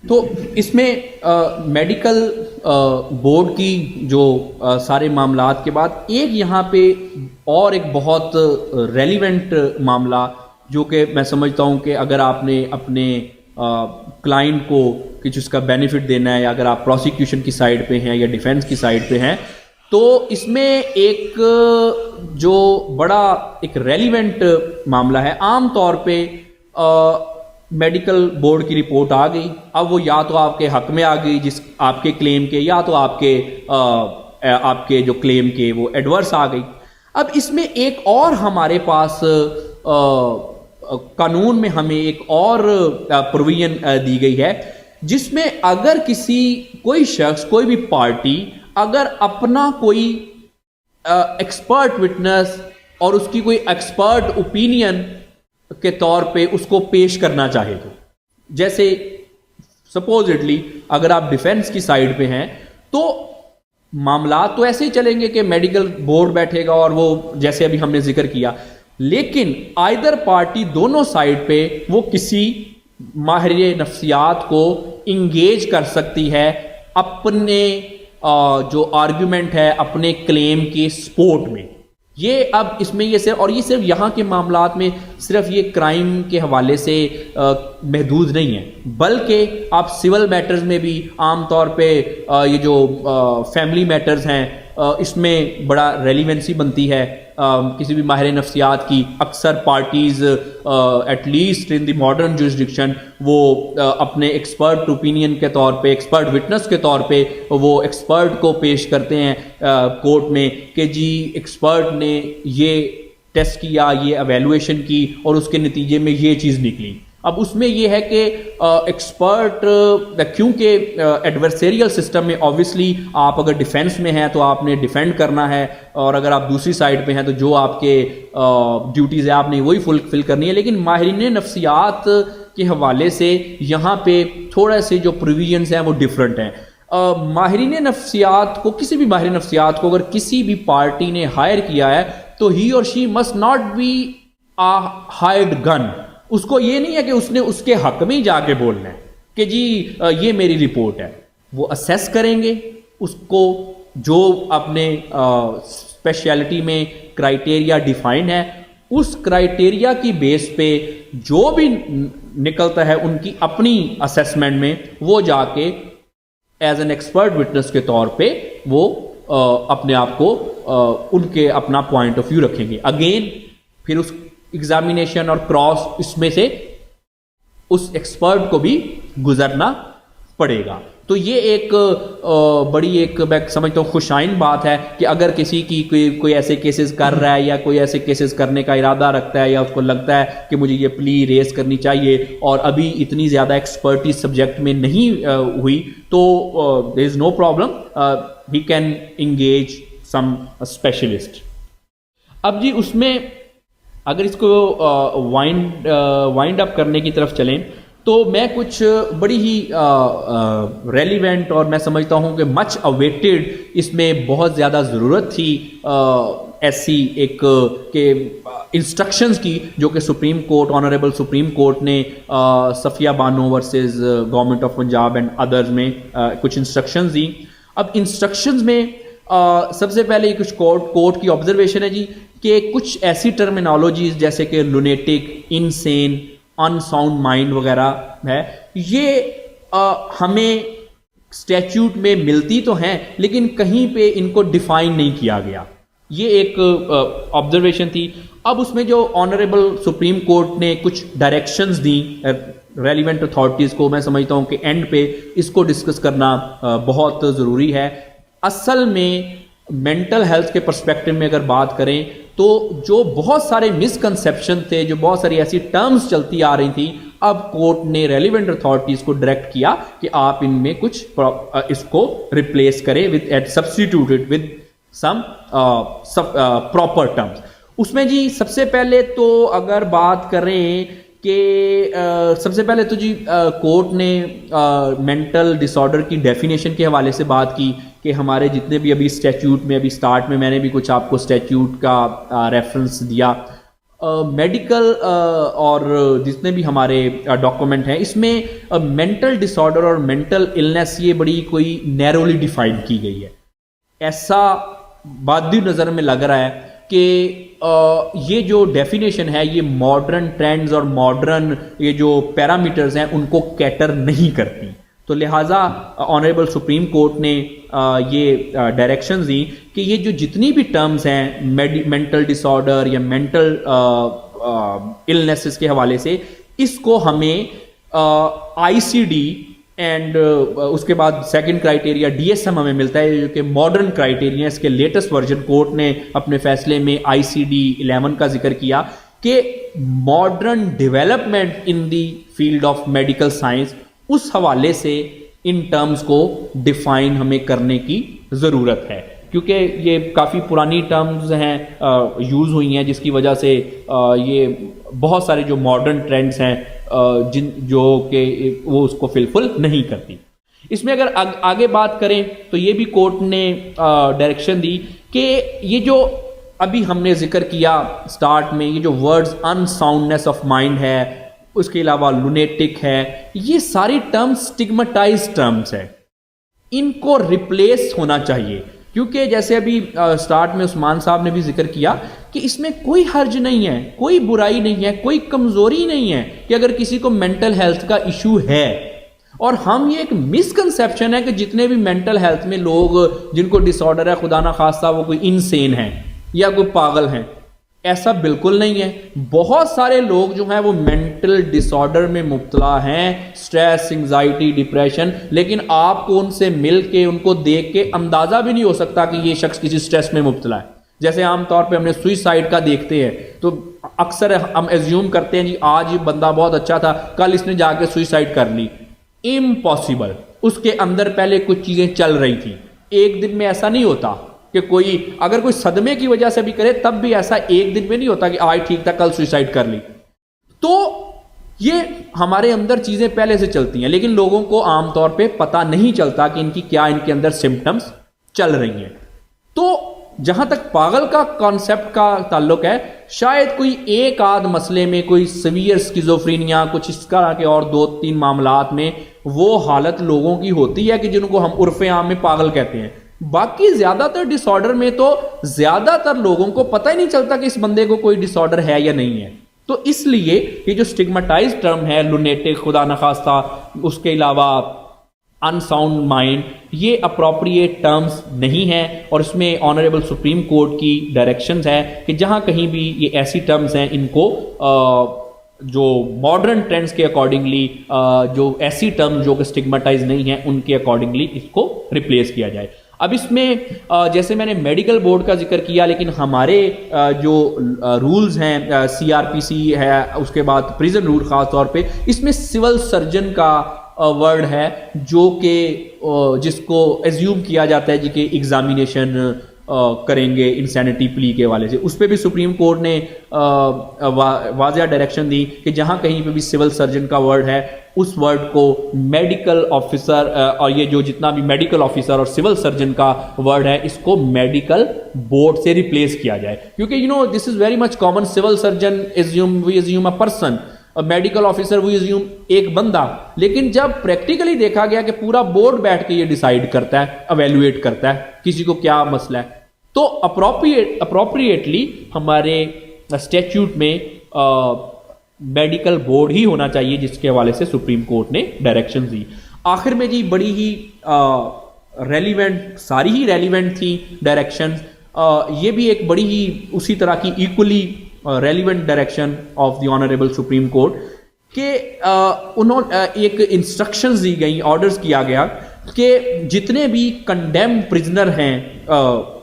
تو اس میں میڈیکل بورڈ کی جو سارے معاملات کے بعد ایک یہاں پہ اور ایک بہت ریلیونٹ معاملہ جو کہ میں سمجھتا ہوں کہ اگر آپ نے اپنے کلائنٹ کو کچھ اس کا بینیفٹ دینا ہے، یا اگر آپ پروسیکیوشن کی سائڈ پہ ہیں یا ڈیفینس کی سائڈ پہ ہیں، تو اس میں ایک جو بڑا ایک ریلیونٹ معاملہ ہے، عام طور پہ میڈیکل بورڈ کی رپورٹ آ گئی، اب وہ یا تو آپ کے حق میں آ گئی جس آپ کے کلیم کے، یا تو آپ کے جو کلیم کے وہ ایڈورس آ گئی۔ اب اس میں ایک اور ہمارے پاس قانون میں ہمیں ایک اور پروویژن دی گئی ہے، جس میں اگر کوئی شخص، کوئی بھی پارٹی اگر اپنا کوئی ایکسپرٹ وٹنس اور اس کی کوئی ایکسپرٹ اوپینین کے طور پہ اس کو پیش کرنا چاہے، تو جیسے سپوزڈلی اگر آپ ڈیفینس کی سائڈ پہ ہیں تو معاملات تو ایسے ہی چلیں گے کہ میڈیکل بورڈ بیٹھے گا اور وہ جیسے ابھی ہم نے ذکر کیا، لیکن آئدر پارٹی دونوں سائڈ پہ وہ کسی ماہر نفسیات کو انگیج کر سکتی ہے اپنے جو آرگیومنٹ ہے، اپنے کلیم کے سپورٹ میں۔ یہ اب اس میں یہ صرف یہاں کے معاملات میں صرف یہ کرائم کے حوالے سے محدود نہیں ہے، بلکہ آپ سول میٹرز میں بھی عام طور پہ یہ جو فیملی میٹرز ہیں اس میں بڑا ریلیونسی بنتی ہے کسی بھی ماہر نفسیات کی۔ اکثر parties at least in the modern jurisdiction وہ اپنے ایکسپرٹ اوپینین کے طور پہ، ایکسپرٹ وٹنس کے طور پہ وہ ایکسپرٹ کو پیش کرتے ہیں کورٹ میں کہ جی ایکسپرٹ نے یہ ٹیسٹ کیا، یہ ایویلویشن کی اور اس کے نتیجے میں یہ چیز نکلی۔ اب اس میں یہ ہے کہ ایکسپرٹ، کیونکہ ایڈورسیریل سسٹم میں آبویسلی آپ اگر ڈیفینس میں ہیں تو آپ نے ڈیفینڈ کرنا ہے، اور اگر آپ دوسری سائڈ پہ ہیں تو جو آپ کے ڈیوٹیز ہیں آپ نے وہی فلفل کرنی ہے۔ لیکن ماہرین نفسیات کے حوالے سے یہاں پہ تھوڑا سے جو پروویژنس ہیں وہ ڈفرینٹ ہیں۔ ماہرین نفسیات کو، کسی بھی ماہر نفسیات کو اگر کسی بھی پارٹی نے ہائر کیا ہے تو ہی اور she must not be hired gun. اس کو یہ نہیں ہے کہ اس نے اس کے حق میں ہی جا کے بولنا ہے کہ جی یہ میری رپورٹ ہے۔ وہ اسیس کریں گے اس کو، جو اپنے اسپیشلٹی میں کرائٹیریا ڈیفائنڈ ہے اس کرائٹیریا کی بیس پہ جو بھی نکلتا ہے ان کی اپنی اسیسمنٹ میں وہ جا کے ایز این ایکسپرٹ وٹنس کے طور پہ وہ اپنے آپ کو ان کے اپنا پوائنٹ آف ویو رکھیں گے. اگین پھر اس ایگزامینیشن اور کراس اس میں سے اس ایکسپرٹ کو بھی گزرنا پڑے گا. تو یہ ایک بڑی ایک میں سمجھتا ہوں خوشائن بات ہے کہ اگر کسی کی کوئی ایسے کیسز کر رہا ہے یا کوئی ایسے کیسز کرنے کا ارادہ رکھتا ہے یا اس کو لگتا ہے کہ مجھے یہ پلی ریز کرنی چاہیے اور ابھی اتنی زیادہ ایکسپرٹیز سبجیکٹ میں نہیں ہوئی تو there is no problem, he can engage some specialist. اب جی اس میں اگر اس کو وائنڈ اپ کرنے کی طرف چلیں تو میں کچھ بڑی ہی ریلیونٹ اور میں سمجھتا ہوں کہ مچ اویٹڈ اس میں بہت زیادہ ضرورت تھی ایسی ایک کہ انسٹرکشنز کی جو کہ supreme court honourable supreme court نے Safia Bano versus government of Punjab and others میں کچھ انسٹرکشنز دی. اب انسٹرکشنز میں سب سے پہلے کچھ کورٹ کی آبزرویشن ہے جی کہ کچھ ایسی ٹرمینالوجیز جیسے کہ لونیٹک, انسین, ان ساؤنڈ مائنڈ وغیرہ ہے, یہ ہمیں اسٹیچیوٹ میں ملتی تو ہیں لیکن کہیں پہ ان کو ڈیفائن نہیں کیا گیا. یہ ایک آبزرویشن تھی. اب اس میں جو آنریبل سپریم کورٹ نے کچھ ڈائریکشنز دیں ریلیونٹ اتھارٹیز کو, میں سمجھتا ہوں کہ اینڈ پہ اس کو ڈسکس کرنا بہت ضروری ہے. اصل میں مینٹل ہیلتھ کے پرسپیکٹو میں اگر بات کریں تو جو بہت سارے مسکنسیپشن تھے, جو بہت ساری ایسی ٹرمز چلتی آ رہی تھیں, اب کورٹ نے ریلیونٹ اتھارٹیز کو ڈائریکٹ کیا کہ آپ ان میں کچھ اس کو ریپلیس کریں سبسٹیٹیوٹڈ ود سم پراپر ٹرمز. اس میں جی سب سے پہلے تو اگر بات کریں کہ سب سے پہلے تو جی کورٹ نے مینٹل ڈس آرڈر کی ڈیفینیشن کے حوالے سے بات کی کہ ہمارے جتنے بھی ابھی اسٹیچیوٹ میں ابھی اسٹارٹ میں نے بھی کچھ آپ کو اسٹیچیوٹ کا ریفرنس دیا. میڈیکل اور جتنے بھی ہمارے ڈاکومنٹ ہیں اس میں مینٹل ڈس آرڈر اور مینٹل النیس یہ بڑی کوئی نیرولی ڈیفائن کی گئی ہے. ایسا بادی نظر میں لگ رہا ہے کہ یہ جو ڈیفینیشن ہے یہ ماڈرن ٹرینڈز اور ماڈرن یہ جو پیرامیٹرز ہیں ان کو کیٹر نہیں کرتی. تو لہٰذا آنریبل سپریم کورٹ نے یہ ڈائریکشنز دی کہ یہ جو جتنی بھی ٹرمز ہیں مینٹل ڈس آرڈر یا مینٹل النیسز کے حوالے سے اس کو ہمیں آئی سی ڈی اینڈ اس کے بعد second criteria D S M ہمیں ملتا ہے جو کہ ماڈرن کرائٹیریا. اس کے لیٹسٹ ورژن کورٹ نے اپنے فیصلے میں آئی سی ڈی 11 کا ذکر کیا کہ modern development in the field of medical science اس حوالے سے ان ٹرمز کو ڈیفائن ہمیں کرنے کی ضرورت ہے کیونکہ یہ کافی پرانی ٹرمز ہیں یوز ہوئی ہیں جس کی وجہ سے یہ بہت سارے جو ماڈرن ٹرینڈز ہیں جو کہ وہ اس کو فلفل نہیں کرتی. اس میں اگر آگے بات کریں تو یہ بھی کورٹ نے ڈائریکشن دی کہ یہ جو ابھی ہم نے ذکر کیا سٹارٹ میں یہ جو words in soundness of mind ہے, اس کے علاوہ لونیٹک ہے, یہ ساری ٹرمز سٹگمٹائز ٹرمز ہیں, ان کو ریپلیس ہونا چاہیے. کیونکہ جیسے ابھی سٹارٹ میں عثمان صاحب نے بھی ذکر کیا کہ اس میں کوئی حرج نہیں ہے, کوئی برائی نہیں ہے, کوئی کمزوری نہیں ہے کہ اگر کسی کو مینٹل ہیلتھ کا ایشو ہے. اور ہم یہ ایک مسکنسیپشن ہے کہ جتنے بھی مینٹل ہیلتھ میں لوگ جن کو ڈس آرڈر ہے خدا نہ خواستہ وہ کوئی انسین ہیں یا کوئی پاگل ہیں, ایسا بالکل نہیں ہے. بہت سارے لوگ جو ہیں وہ مینٹل ڈس آرڈر میں مبتلا ہیں, سٹریس, انگزائٹی, ڈپریشن, لیکن آپ کو ان سے مل کے ان کو دیکھ کے اندازہ بھی نہیں ہو سکتا کہ یہ شخص کسی سٹریس میں مبتلا ہے. جیسے عام طور پہ ہم نے سوئسائڈ کا دیکھتے ہیں تو اکثر ہم ایزیوم کرتے ہیں جی آج یہ بندہ بہت اچھا تھا, کل اس نے جا کے سوئسائڈ کر لی. امپاسبل. اس کے اندر پہلے کچھ چیزیں چل رہی تھیں. ایک دن میں ایسا نہیں ہوتا کہ کوئی اگر کوئی صدمے کی وجہ سے بھی کرے تب بھی ایسا ایک دن میں نہیں ہوتا کہ آج ٹھیک تھا کل سوئسائڈ کر لی. تو یہ ہمارے اندر چیزیں پہلے سے چلتی ہیں لیکن لوگوں کو عام طور پہ پتہ نہیں چلتا کہ ان کی کیا ان کے اندر سمپٹمز چل رہی ہیں. تو جہاں تک پاگل کا کانسیپٹ کا تعلق ہے شاید کوئی ایک آدھ مسئلے میں کوئی سیویئر سکیزوفرینیا کچھ اس طرح کے اور 2-3 معاملات میں وہ حالت لوگوں کی ہوتی ہے کہ جن کو ہم عرف عام میں پاگل کہتے ہیں, باقی زیادہ تر ڈس آرڈر میں تو زیادہ تر لوگوں کو پتہ ہی نہیں چلتا کہ اس بندے کو کوئی ڈس آرڈر ہے یا نہیں ہے. تو اس لیے یہ جو اسٹگماٹائز ٹرم ہے لونیٹک خدا نخواستہ، اس کے علاوہ ان ساؤنڈ مائنڈ، یہ اپروپریٹ ٹرمز نہیں ہیں، اور اس میں آنریبل سپریم کورٹ کی ڈائریکشنز ہے کہ جہاں کہیں بھی یہ ایسی ٹرمز ہیں ان کو جو ماڈرن ٹرینڈز کے اکارڈنگلی جو ایسی ٹرم جو کہ اسٹگماٹائز نہیں ہیں ان کے اکارڈنگلی اس کو ریپلیس کیا جائے. اب اس میں جیسے میں نے میڈیکل بورڈ کا ذکر کیا، لیکن ہمارے جو رولز ہیں CRPC ہے، اس کے بعد پریزن رول خاص طور پہ، اس میں سول سرجن کا ورڈ ہے جو کہ جس کو ایزیوم کیا جاتا ہے جی کہ ایگزامینیشن کریں گے انسینٹی پلی کے حوالے سے. اس پہ بھی سپریم کورٹ نے واضح ڈائریکشن دی کہ جہاں کہیں پہ بھی سول سرجن کا ورڈ ہے اس ورڈ کو میڈیکل آفیسر اور یہ جو جتنا بھی میڈیکل آفیسر اور سول سرجن کا ورڈ ہے اس کو میڈیکل بورڈ سے ریپلیس کیا جائے. کیونکہ this is very much common. Civil surgeon we assume a person, medical officer we assume ایک بندہ. لیکن جب پریکٹیکلی دیکھا گیا کہ پورا بورڈ بیٹھ کے یہ ڈیسائیڈ کرتا ہے، ایویلویٹ کرتا ہے کسی کو کیا مسئلہ ہے، تو اپروپریٹلی ہمارے اسٹیچیوٹ میں میڈیکل بورڈ ہی ہونا چاہیے، جس کے حوالے سے سپریم کورٹ نے ڈائریکشن دی. آخر میں جی بڑی ہی ریلیونٹ، ساری ہی ریلیونٹ تھی ڈائریکشن. یہ بھی ایک بڑی ہی اسی طرح کی equally relevant direction of the honourable supreme court کہ ایک انسٹرکشنز دی گئیں، آرڈرز کیا گیا کہ جتنے بھی کنڈیم پرزنر ہیں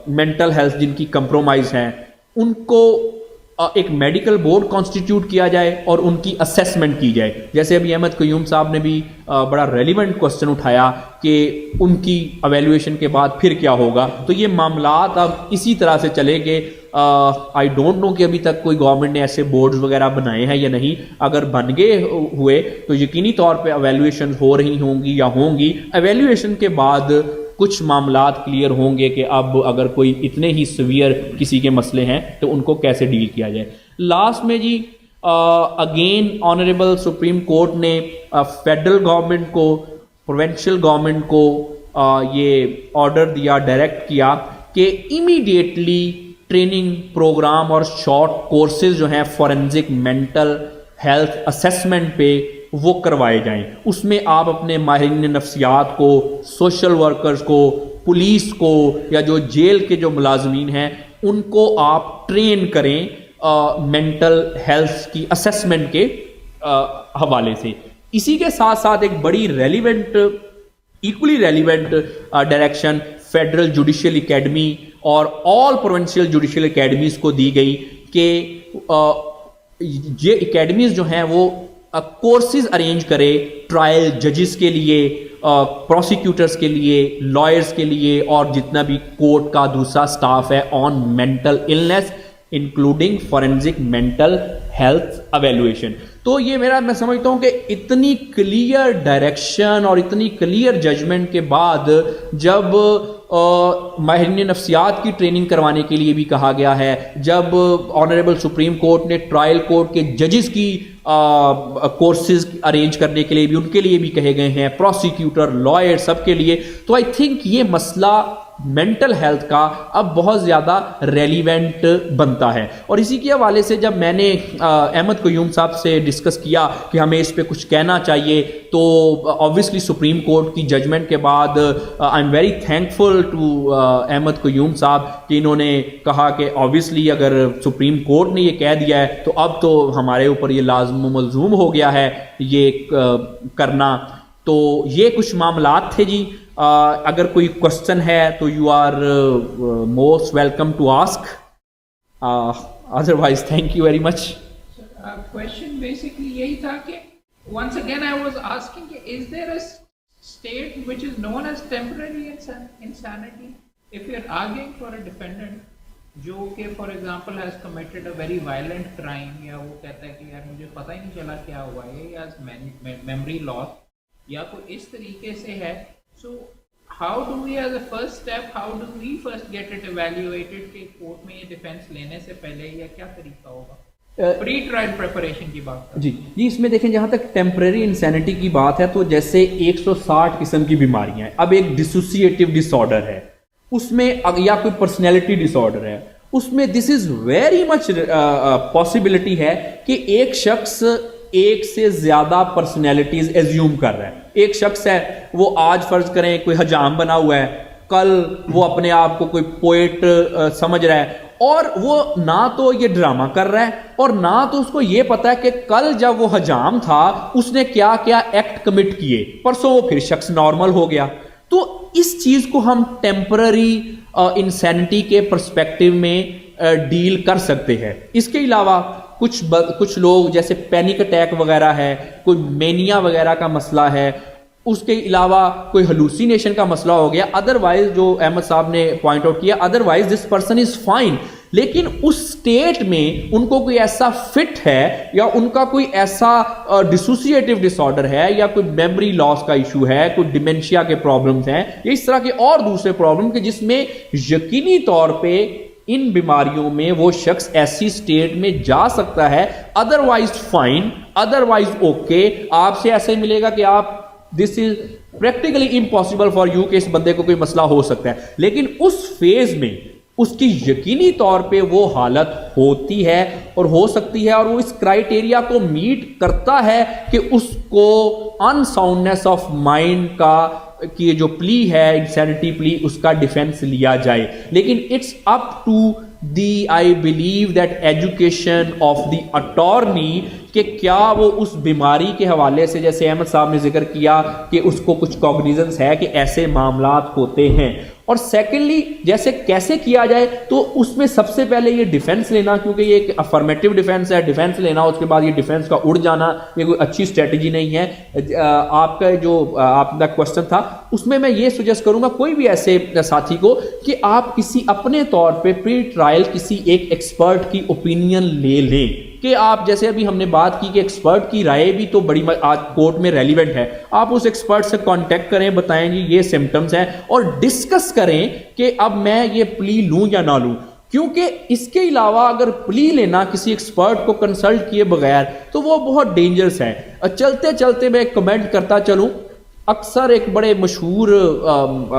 مینٹل ہیلتھ جن کی کمپرومائز ہیں، ان کو ایک میڈیکل بورڈ کانسٹیٹیوٹ کیا جائے اور ان کی اسیسمنٹ کی جائے. جیسے ابھی احمد قیوم صاحب نے بھی بڑا ریلیونٹ کوسچن اٹھایا کہ ان کی ایویلویشن کے بعد پھر کیا ہوگا. تو یہ معاملات اب اسی طرح سے چلے گے. آئی ڈونٹ نو کہ ابھی تک کوئی گورنمنٹ نے ایسے بورڈز وغیرہ بنائے ہیں یا نہیں. اگر بن گئے ہوئے تو یقینی طور پہ ایویلویشن ہو رہی ہوں گی یا ہوں گی. ایویلویشن کے بعد کچھ معاملات کلیئر ہوں گے کہ اب اگر کوئی اتنے ہی سیویئر کسی کے مسئلے ہیں تو ان کو کیسے ڈیل کیا جائے. لاسٹ میں جی اگین آنریبل سپریم کورٹ نے فیڈرل گورنمنٹ کو، پروونشل گورنمنٹ کو یہ آرڈر دیا، ڈائریکٹ کیا کہ امیڈیٹلی ٹریننگ پروگرام اور شارٹ کورسز جو ہیں فورینزک مینٹل ہیلتھ اسیسمنٹ پہ وہ کروائے جائیں. اس میں آپ اپنے ماہرین نفسیات کو، سوشل ورکرز کو، پولیس کو، یا جو جیل کے جو ملازمین ہیں ان کو آپ ٹرین کریں مینٹل ہیلتھ کی اسیسمنٹ کے حوالے سے. اسی کے ساتھ ساتھ ایک بڑی relevant, equally relevant direction federal judicial academy اور آل پروونشل جوڈیشل اکیڈمیز کو دی گئی کہ یہ اکیڈمیز جو ہیں وہ کورسز ارینج کرے ٹرائل ججز کے لیے، پروسیکیوٹرز کے لیے، لائرز کے لیے، اور جتنا بھی کورٹ کا دوسرا سٹاف ہے on mental illness including forensic mental health evaluation. تو یہ میں سمجھتا ہوں کہ اتنی کلیئر ڈائریکشن اور اتنی کلیئر ججمنٹ کے بعد جب ماہرین نفسیات کی ٹریننگ کروانے کے لیے بھی کہا گیا ہے، جب آنریبل سپریم کورٹ نے ٹرائل کورٹ کے ججز کی کورسز ارینج کرنے کے لیے بھی ان کے لیے بھی کہے گئے ہیں، پروسیکیوٹر، لائر، سب کے لیے. تو آئی تھنک یہ مسئلہ مینٹل ہیلتھ کا اب بہت زیادہ ریلیونٹ بنتا ہے. اور اسی کے حوالے سے جب میں نے احمد قیوم صاحب سے ڈسکس کیا کہ ہمیں اس پہ کچھ کہنا چاہیے، تو آبویسلی سپریم کورٹ کی ججمنٹ کے بعد I am very thankful to Ahmed Qayyum Sahib کہ انہوں نے کہا کہ آبویسلی اگر سپریم کورٹ نے یہ کہہ دیا ہے تو اب تو ہمارے اوپر یہ لازم و ملزوم ہو گیا ہے یہ کرنا. تو یہ کچھ معاملات تھے جی. اگر کوئی کوشچن ہے تو you are most welcome to ask, otherwise thank you very much. Question basically یہی تھا کہ once again I was asking is there a state which is known as temporary insanity? If you are arguing for a defendant جو کہ for example has committed a very violent crime، یا وہ کہتا ہے کہ یار مجھے پتہ ہی نہیں چلا کیا ہوا ہے، یا memory loss یا کوئی اس طریقے سے ہے، so how do we as a first step, how do we first get it evaluated کہ کورٹ میں یہ ڈیفینس لینے سے پہلے یا کیا طریقہ ہوگا؟ پری ٹرائل پریپریشن کی بات جی اس میں دیکھیں جہاں تک ٹیمپرری انسینٹی کی بات ہے تو جیسے 160 قسم کی بیماریاں ہیں. اب ایک ڈسوسیٹیو ڈس آرڈر ہے، اس میں یا کوئی پرسنالٹی ڈس آرڈر ہے، اس میں دس از ویری مچ پاسبلٹی ہے کہ ایک شخص ایک سے زیادہ پرسنالٹیز ایزیوم کر رہا ہے. ایک شخص ہے وہ آج فرض کریں کوئی حجام بنا ہوا ہے، کل وہ اپنے آپ کو کوئی پوئٹ سمجھ رہا ہے، اور وہ نہ تو یہ ڈرامہ کر رہا ہے اور نہ تو اس کو یہ پتا ہے کہ کل جب وہ حجام تھا اس نے کیا کیا ایکٹ کمٹ کیے، پرسوں وہ پھر شخص نارمل ہو گیا. تو اس چیز کو ہم ٹیمپرری انسینٹی کے پرسپیکٹیو میں ڈیل کر سکتے ہیں. اس کے علاوہ کچھ لوگ جیسے پینک اٹیک وغیرہ ہے، کوئی مینیا وغیرہ کا مسئلہ ہے، اس کے علاوہ کوئی ہلوسینیشن کا مسئلہ ہو گیا، ادروائز جو احمد صاحب نے پوائنٹ آؤٹ کیا، otherwise this person is fine. لیکن اس سٹیٹ میں ان کو کوئی ایسا فٹ ہے یا ان کا کوئی ایسا ڈسوسیٹیو ڈس آرڈر ہے یا کوئی میموری لاس کا ایشو ہے، کوئی ڈیمنشیا کے پرابلمز ہیں یا اس طرح کے اور دوسرے پرابلم کہ جس میں یقینی طور پہ ان بیماریوں میں وہ شخص ایسی سٹیٹ میں جا سکتا ہے. ادروائز فائن، ادروائز اوکے، آپ سے ایسے ملے گا کہ آپ this is practically impossible for you کہ اس بندے کو کوئی مسئلہ ہو سکتا ہے. لیکن اس فیز میں اس کی یقینی طور پہ وہ حالت ہوتی ہے اور ہو سکتی ہے اور وہ اس کرائیٹیریا کو میٹ کرتا ہے کہ اس کو ان ساؤنڈنیس آف مائنڈ کا کی جو پلی ہے، انسینٹی پلی، اس کا ڈیفینس لیا جائے. لیکن it's up to the I believe that education of the attorney کہ کیا وہ اس بیماری کے حوالے سے، جیسے احمد صاحب نے ذکر کیا کہ اس کو کچھ کوگنیزنس ہے کہ ایسے معاملات ہوتے ہیں. اور سیکنڈلی جیسے کیسے کیا جائے تو اس میں سب سے پہلے یہ ڈیفینس لینا، کیونکہ یہ ایک افرمیٹیو ڈیفینس ہے، ڈیفینس لینا، اس کے بعد یہ ڈیفینس کا اڑ جانا یہ کوئی اچھی اسٹریٹجی نہیں ہے. آپ کا جو آپ کا کوشچن تھا اس میں یہ سجیسٹ کروں گا کوئی بھی ایسے ساتھی کو کہ آپ کسی اپنے طور پہ پری ٹرائل کسی ایک ایکسپرٹ کی اوپینین لے لیں کہ آپ جیسے ابھی ہم نے بات کی کہ ایکسپرٹ کی رائے بھی تو بڑی آج کورٹ میں ریلیونٹ ہے. آپ اس ایکسپرٹ سے کانٹیکٹ کریں، بتائیں جی یہ سمٹمز ہیں اور ڈسکس کریں کہ اب میں یہ پلی لوں یا نہ لوں. کیونکہ اس کے علاوہ اگر پلی لینا کسی ایکسپرٹ کو کنسلٹ کیے بغیر تو وہ بہت ڈینجرس ہے. چلتے چلتے میں ایک کمنٹ کرتا چلوں، اکثر ایک بڑے مشہور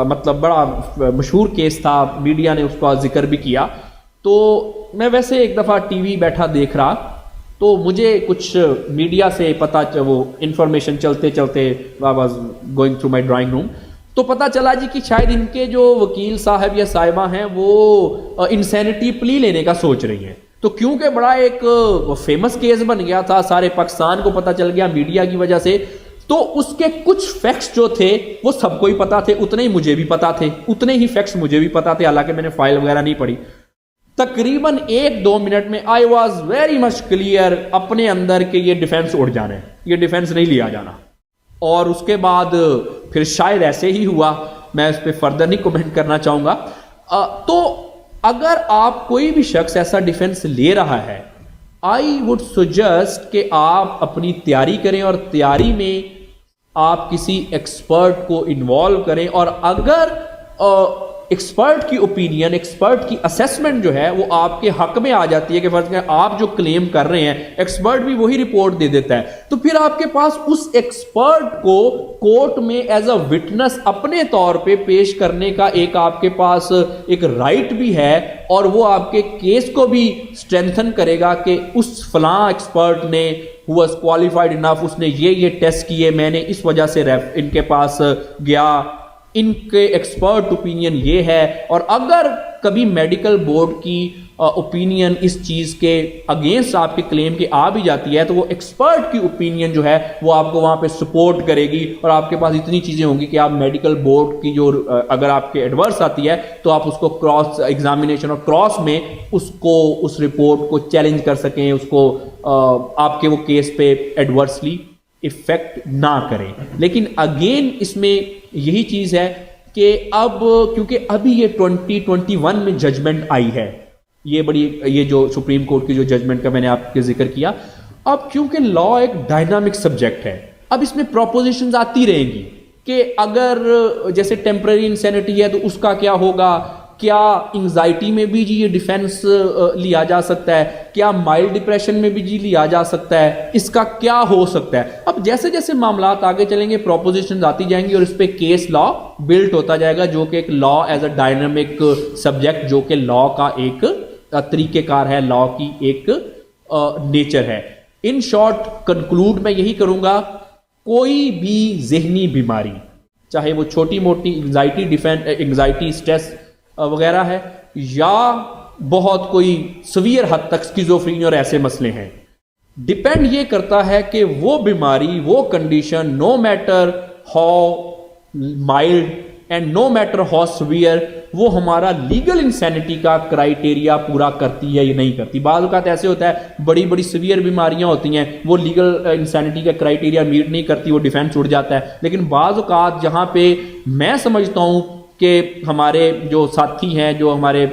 مطلب بڑا مشہور کیس تھا، میڈیا نے اس کا ذکر بھی کیا. تو میں ویسے ایک دفعہ ٹی وی بیٹھا دیکھ رہا تو مجھے کچھ میڈیا سے پتہ وہ انفارمیشن چلتے چلتے I was going through my drawing room تو پتہ چلا جی کہ شاید ان کے جو وکیل صاحب یا صاحبہ ہیں وہ انسینٹی پلی لینے کا سوچ رہی ہیں. تو کیونکہ بڑا ایک فیمس کیس بن گیا تھا، سارے پاکستان کو پتہ چل گیا میڈیا کی وجہ سے، تو اس کے کچھ فیکٹس جو تھے وہ سب کو ہی پتہ تھے، اتنے ہی مجھے بھی پتہ تھے، اتنے ہی فیکٹس مجھے بھی پتہ تھے، حالانکہ میں نے فائل وغیرہ نہیں پڑھی. تقریباً 1-2 منٹ میں آئی واز ویری مچ کلیئر اپنے اندر کہ یہ ڈیفینس اڑ جانا ہے، یہ ڈیفینس نہیں لیا جانا. اور اس کے بعد پھر شاید ایسے ہی ہوا، میں اس پہ فردر نہیں کومنٹ کرنا چاہوں گا. تو اگر آپ کوئی بھی شخص ایسا ڈیفینس لے رہا ہے، آئی وڈ سجیسٹ کہ آپ اپنی تیاری کریں اور تیاری میں آپ کسی ایکسپرٹ کو انوالو کریں. اور اگر ایکسپرٹ کی اوپینین، ایکسپرٹ کی اسیسمنٹ جو ہے وہ آپ کے حق میں آ جاتی ہے کہ فرض کریں آپ جو کلیم کر رہے ہیں ایکسپرٹ بھی وہی رپورٹ دے دیتا ہے، تو پھر آپ کے پاس اس ایکسپرٹ کو کورٹ میں ایز اے وٹنس اپنے طور پہ پیش کرنے کا ایک آپ کے پاس ایک رائٹ بھی ہے، اور وہ آپ کے کیس کو بھی اسٹرینتھن کرے گا کہ اس فلاں ایکسپرٹ نے who was qualified enough، اس نے یہ ٹیسٹ کیے، میں نے اس وجہ سے ان کے پاس گیا، ان کے ایکسپرٹ اوپینین یہ ہے. اور اگر کبھی میڈیکل بورڈ کی اوپینین اس چیز کے اگینسٹ آپ کے کلیم کے آ بھی جاتی ہے تو وہ ایکسپرٹ کی اوپینین جو ہے وہ آپ کو وہاں پہ سپورٹ کرے گی، اور آپ کے پاس اتنی چیزیں ہوں گی کہ آپ میڈیکل بورڈ کی جو اگر آپ کے ایڈورس آتی ہے تو آپ اس کو کراس ایگزامینیشن اور کراس میں اس رپورٹ کو چیلنج کر سکیں، اس کو آپ کے وہ کیس پہ ایڈورسلی افیکٹ نہ کریں. لیکن اگین اس میں یہی چیز ہے کہ اب کیونکہ ابھی یہ 2021 میں ججمنٹ آئی ہے، یہ جو سپریم کورٹ کی جو ججمنٹ کا میں نے آپ کے ذکر کیا، اب کیونکہ لا ایک ڈائنامک سبجیکٹ ہے، اب اس میں پروپوزیشنز آتی رہیں گی کہ اگر جیسے ٹیمپرری انسینٹی ہے تو اس کا کیا ہوگا، کیا انگزائٹی میں بھی جی یہ ڈیفینس لیا جا سکتا ہے؟ کیا مائلڈ ڈپریشن میں بھی جی لیا جا سکتا ہے؟ اس کا کیا ہو سکتا ہے؟ اب جیسے جیسے معاملات آگے چلیں گے پروپوزیشنز آتی جائیں گی اور اس پہ کیس لا بلٹ ہوتا جائے گا، جو کہ ایک law as a dynamic subject, جو کہ لا کا ایک طریقہ کار ہے، لا کی ایک نیچر ہے۔ ان شارٹ کنکلوڈ میں یہی کروں گا، کوئی بھی ذہنی بیماری، چاہے وہ چھوٹی موٹی انگزائٹی اسٹریس وغیرہ ہے، یا بہت کوئی سویئر حد تک اسکیزوفرینیا اور ایسے مسئلے ہیں، ڈپینڈ یہ کرتا ہے کہ وہ بیماری، وہ condition, no matter how mild and no matter how severe, وہ ہمارا لیگل انسینٹی کا کرائیٹیریا پورا کرتی ہے یا نہیں کرتی۔ بعض اوقات ایسے ہوتا ہے بڑی بڑی سیویئر بیماریاں ہوتی ہیں، وہ لیگل انسینٹی کا کرائیٹیریا میٹ نہیں کرتی، وہ ڈیفینس اڑ جاتا ہے۔ لیکن بعض اوقات جہاں پہ میں سمجھتا ہوں کہ ہمارے جو ساتھی ہیں، جو ہمارے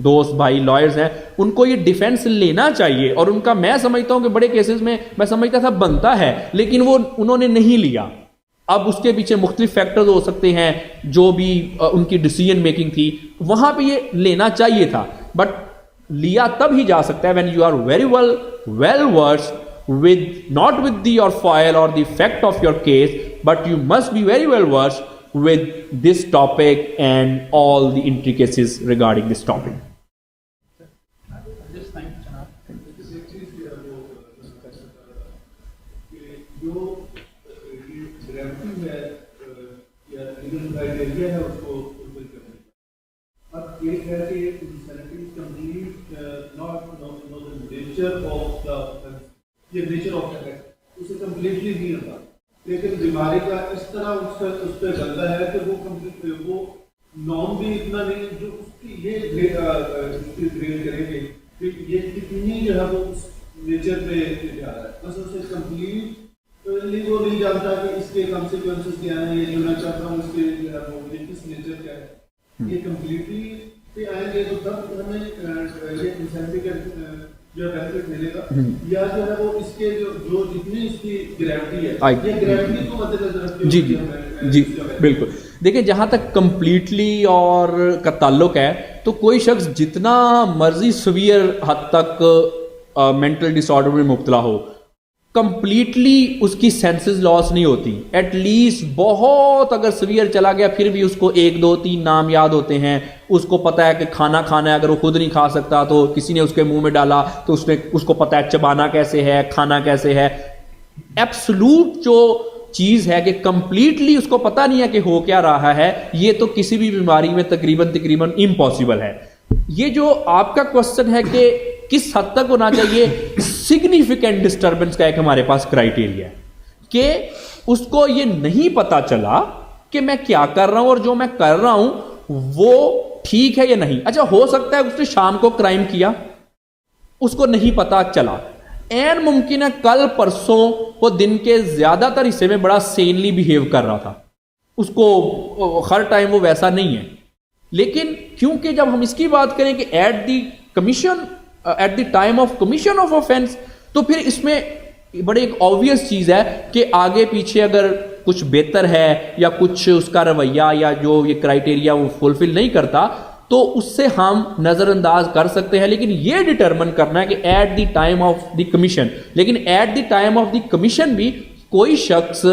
دوست بھائی لائرز ہیں، ان کو یہ ڈیفینس لینا چاہیے، اور ان کا میں سمجھتا ہوں کہ بڑے کیسز میں میں سمجھتا تھا بنتا ہے، لیکن وہ انہوں نے نہیں لیا۔ اب اس کے پیچھے مختلف فیکٹرز ہو سکتے ہیں، جو بھی ان کی ڈیسیجن میکنگ تھی، وہاں پہ یہ لینا چاہیے تھا، بٹ لیا تب ہی جا سکتا ہے when you are very well versed with not with the your file or the fact of your case, but you must be very well versed with this topic and all the intricacies regarding this topic. Criteria ہے اس کو فلفل کرنے کا۔ اب ایک ہے کہ insanity complete not know the nature of the یہ nature of effect اسے کمپلیٹلی نہیں ہوتا، لیکن بیماری کا اس طرح اس پہ بنتا ہے کہ وہ نام بھی اتنا نہیں جو اس کی یہ گریڈ کریں گے کہ یہ کتنی جو ہے وہ اس نیچر پہ جا رہا ہے، بس اسے کمپلیٹ وہ نہیں جانتا کہ اس کے کانسیکوینسز کیا ہیں، یہ جو میں چاہتا ہوں اس کے جو ہے وہ کس نیچر کا ہے، یہ کمپلیٹلی پہ آئیں گے تو تب ہمیں یہ انسینٹی کا جو بینیفٹ ملے گا، یا جو ہے وہ اس کے جو جتنی اس کی گریوٹی ہے یہ گریوٹی کو مد نظر رکھتے ہوئے جی بالکل۔ دیکھیں جہاں تک کمپلیٹلی اور کا تعلق ہے تو کوئی شخص جتنا مرضی سویئر حد تک مینٹل ڈس آرڈر میں مبتلا ہو، کمپلیٹلی اس کی سینسز لاس نہیں ہوتی، ایٹ لیسٹ بہت اگر سویئر چلا گیا پھر بھی اس کو 1 2 3 نام یاد ہوتے ہیں، اس کو پتہ ہے کہ کھانا کھانا ہے، اگر وہ خود نہیں کھا سکتا تو کسی نے اس کے منہ میں ڈالا تو اس کو پتہ ہے چبانا کیسے ہے، کھانا کیسے ہے۔ ایبسولوٹ جو چیز ہے کہ کمپلیٹلی اس کو پتہ نہیں ہے کہ ہو کیا رہا ہے، یہ تو کسی بھی بیماری میں تقریباً امپاسبل ہے۔ یہ جو آپ کا کوسچن ہے کہ کس حد تک ہونا چاہیے، سگنیفیکنٹ ڈسٹربنس کا ایک ہمارے پاس کرائیٹیریا ہے کہ اس کو یہ نہیں پتا چلا کہ میں کیا کر رہا ہوں اور جو میں کر رہا ہوں وہ ٹھیک ہے یا نہیں۔ اچھا ہو سکتا ہے اس نے شام کو کرائم کیا، اس کو نہیں پتا چلا، این ممکن ہے کل پرسوں وہ دن کے زیادہ تر حصے میں بڑا سینلی بیہیو کر رہا تھا، اس کو ہر ٹائم وہ ویسا نہیں ہے، لیکن کیونکہ جب ہم اس کی بات کریں کہ at the time of commission of offence, تو پھر اس میں بڑے ایک آبویس چیز ہے کہ آگے پیچھے اگر کچھ بہتر ہے یا کچھ اس کا رویہ یا جو یہ کرائیٹیریا وہ فلفل نہیں کرتا تو اس سے ہم نظر انداز کر سکتے ہیں، لیکن یہ ڈٹرمن کرنا ہے کہ at the time of the commission, لیکن at the time of the commission بھی کوئی شخص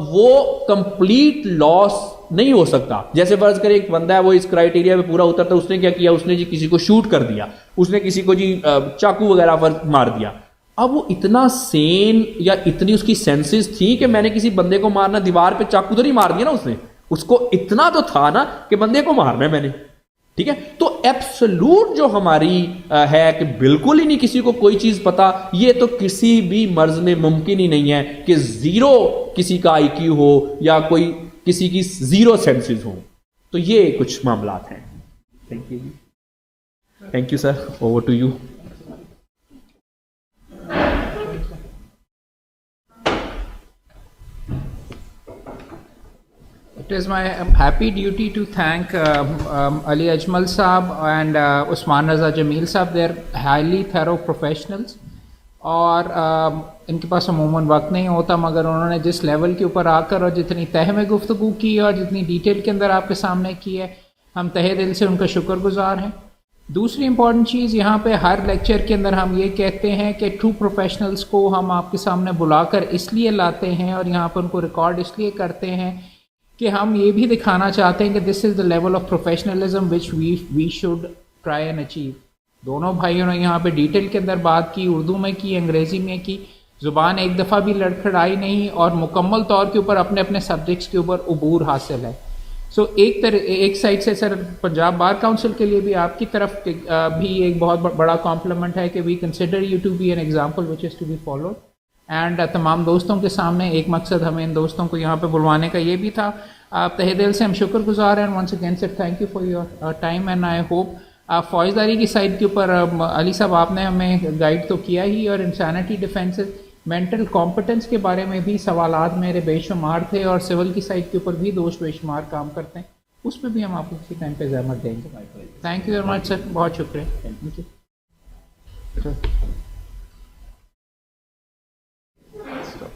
وہ کمپلیٹ لاس نہیں ہو سکتا۔ جیسے فرض کرے ایک بندہ ہے وہ اس کرائیٹیریا پہ پورا اترتا ہے، اس نے کیا کیا، اس نے جی کسی کو شوٹ کر دیا، اس نے کسی کو جی چاقو وغیرہ پر مار دیا، اب وہ اتنا سین یا اتنی اس کی سینسز تھی کہ میں نے کسی بندے کو مارنا، دیوار پہ چاقو تو نہیں مار دیا نا اس نے، اس کو اتنا تو تھا نا کہ بندے کو مارنا ہے میں نے، ٹھیک ہے۔ تو ایبسولوٹ جو ہماری ہے کہ بالکل ہی نہیں کسی کو کوئی چیز پتا، یہ تو کسی بھی مرض میں ممکن ہی نہیں ہے کہ زیرو کسی کا آئی کیو ہو یا کوئی کسی کی زیرو سینسز ہو۔ تو یہ کچھ معاملات ہیں۔ Thank you sir, over to you. It is my happy duty to thank Ali Ajmal Saab and Usman Raza Jameel Saab. They are highly thorough professionals اور ان کے پاس عموماً وقت نہیں ہوتا، مگر انہوں نے جس لیول کے اوپر آ کر اور جتنی تہ میں گفتگو کی اور جتنی ڈیٹیل کے اندر آپ کے سامنے کی ہے، ہم تہہ دل سے ان کا شکر گزار ہیں. دوسری امپورٹنٹ چیز یہاں پہ ہر لیکچر کے اندر ہم یہ کہتے ہیں کہ ٹرو پروفیشنلز کو ہم آپ کے سامنے بلا کر اس لیے لاتے ہیں اور یہاں پر ان کو ریکارڈ اس لیے کرتے ہیں کہ ہم یہ بھی دکھانا چاہتے ہیں کہ this is the level of professionalism which we should try and achieve. دونوں بھائیوں نے یہاں پہ ڈیٹیل کے اندر بات کی، اردو میں کی، انگریزی میں کی، زبان ایک دفعہ بھی لڑکھڑائی نہیں، اور مکمل طور کے اوپر اپنے اپنے سبجیکٹس کے اوپر عبور حاصل ہے. سو ایک سائڈ سے سر پنجاب بار کاؤنسل کے لیے بھی آپ کی طرف بھی ایک بہت بڑا کمپلیمنٹ ہے کہ we consider you to be an example which is to be followed. And تمام دوستوں کے سامنے ایک مقصد ہمیں ان دوستوں کو یہاں پہ بلوانے کا یہ بھی تھا. آپ تہہ دل سے ہم شکر گزار ہیں. Once again sir thank you for your time and I hope فوجداری کی سائڈ کے اوپر علی صاحب آپ نے ہمیں گائیڈ تو کیا ہی، اور انسانٹی ڈیفینس مینٹل کمپٹنس کے بارے میں بھی سوالات میرے بے شمار تھے، اور سول کی سائڈ کے اوپر بھی دوست بے شمار کام کرتے ہیں، اس پہ بھی ہم آپ کو کسی ٹائم پہ زحمت دیں گے. تھینک یو ویری مچ سر، بہت شکریہ.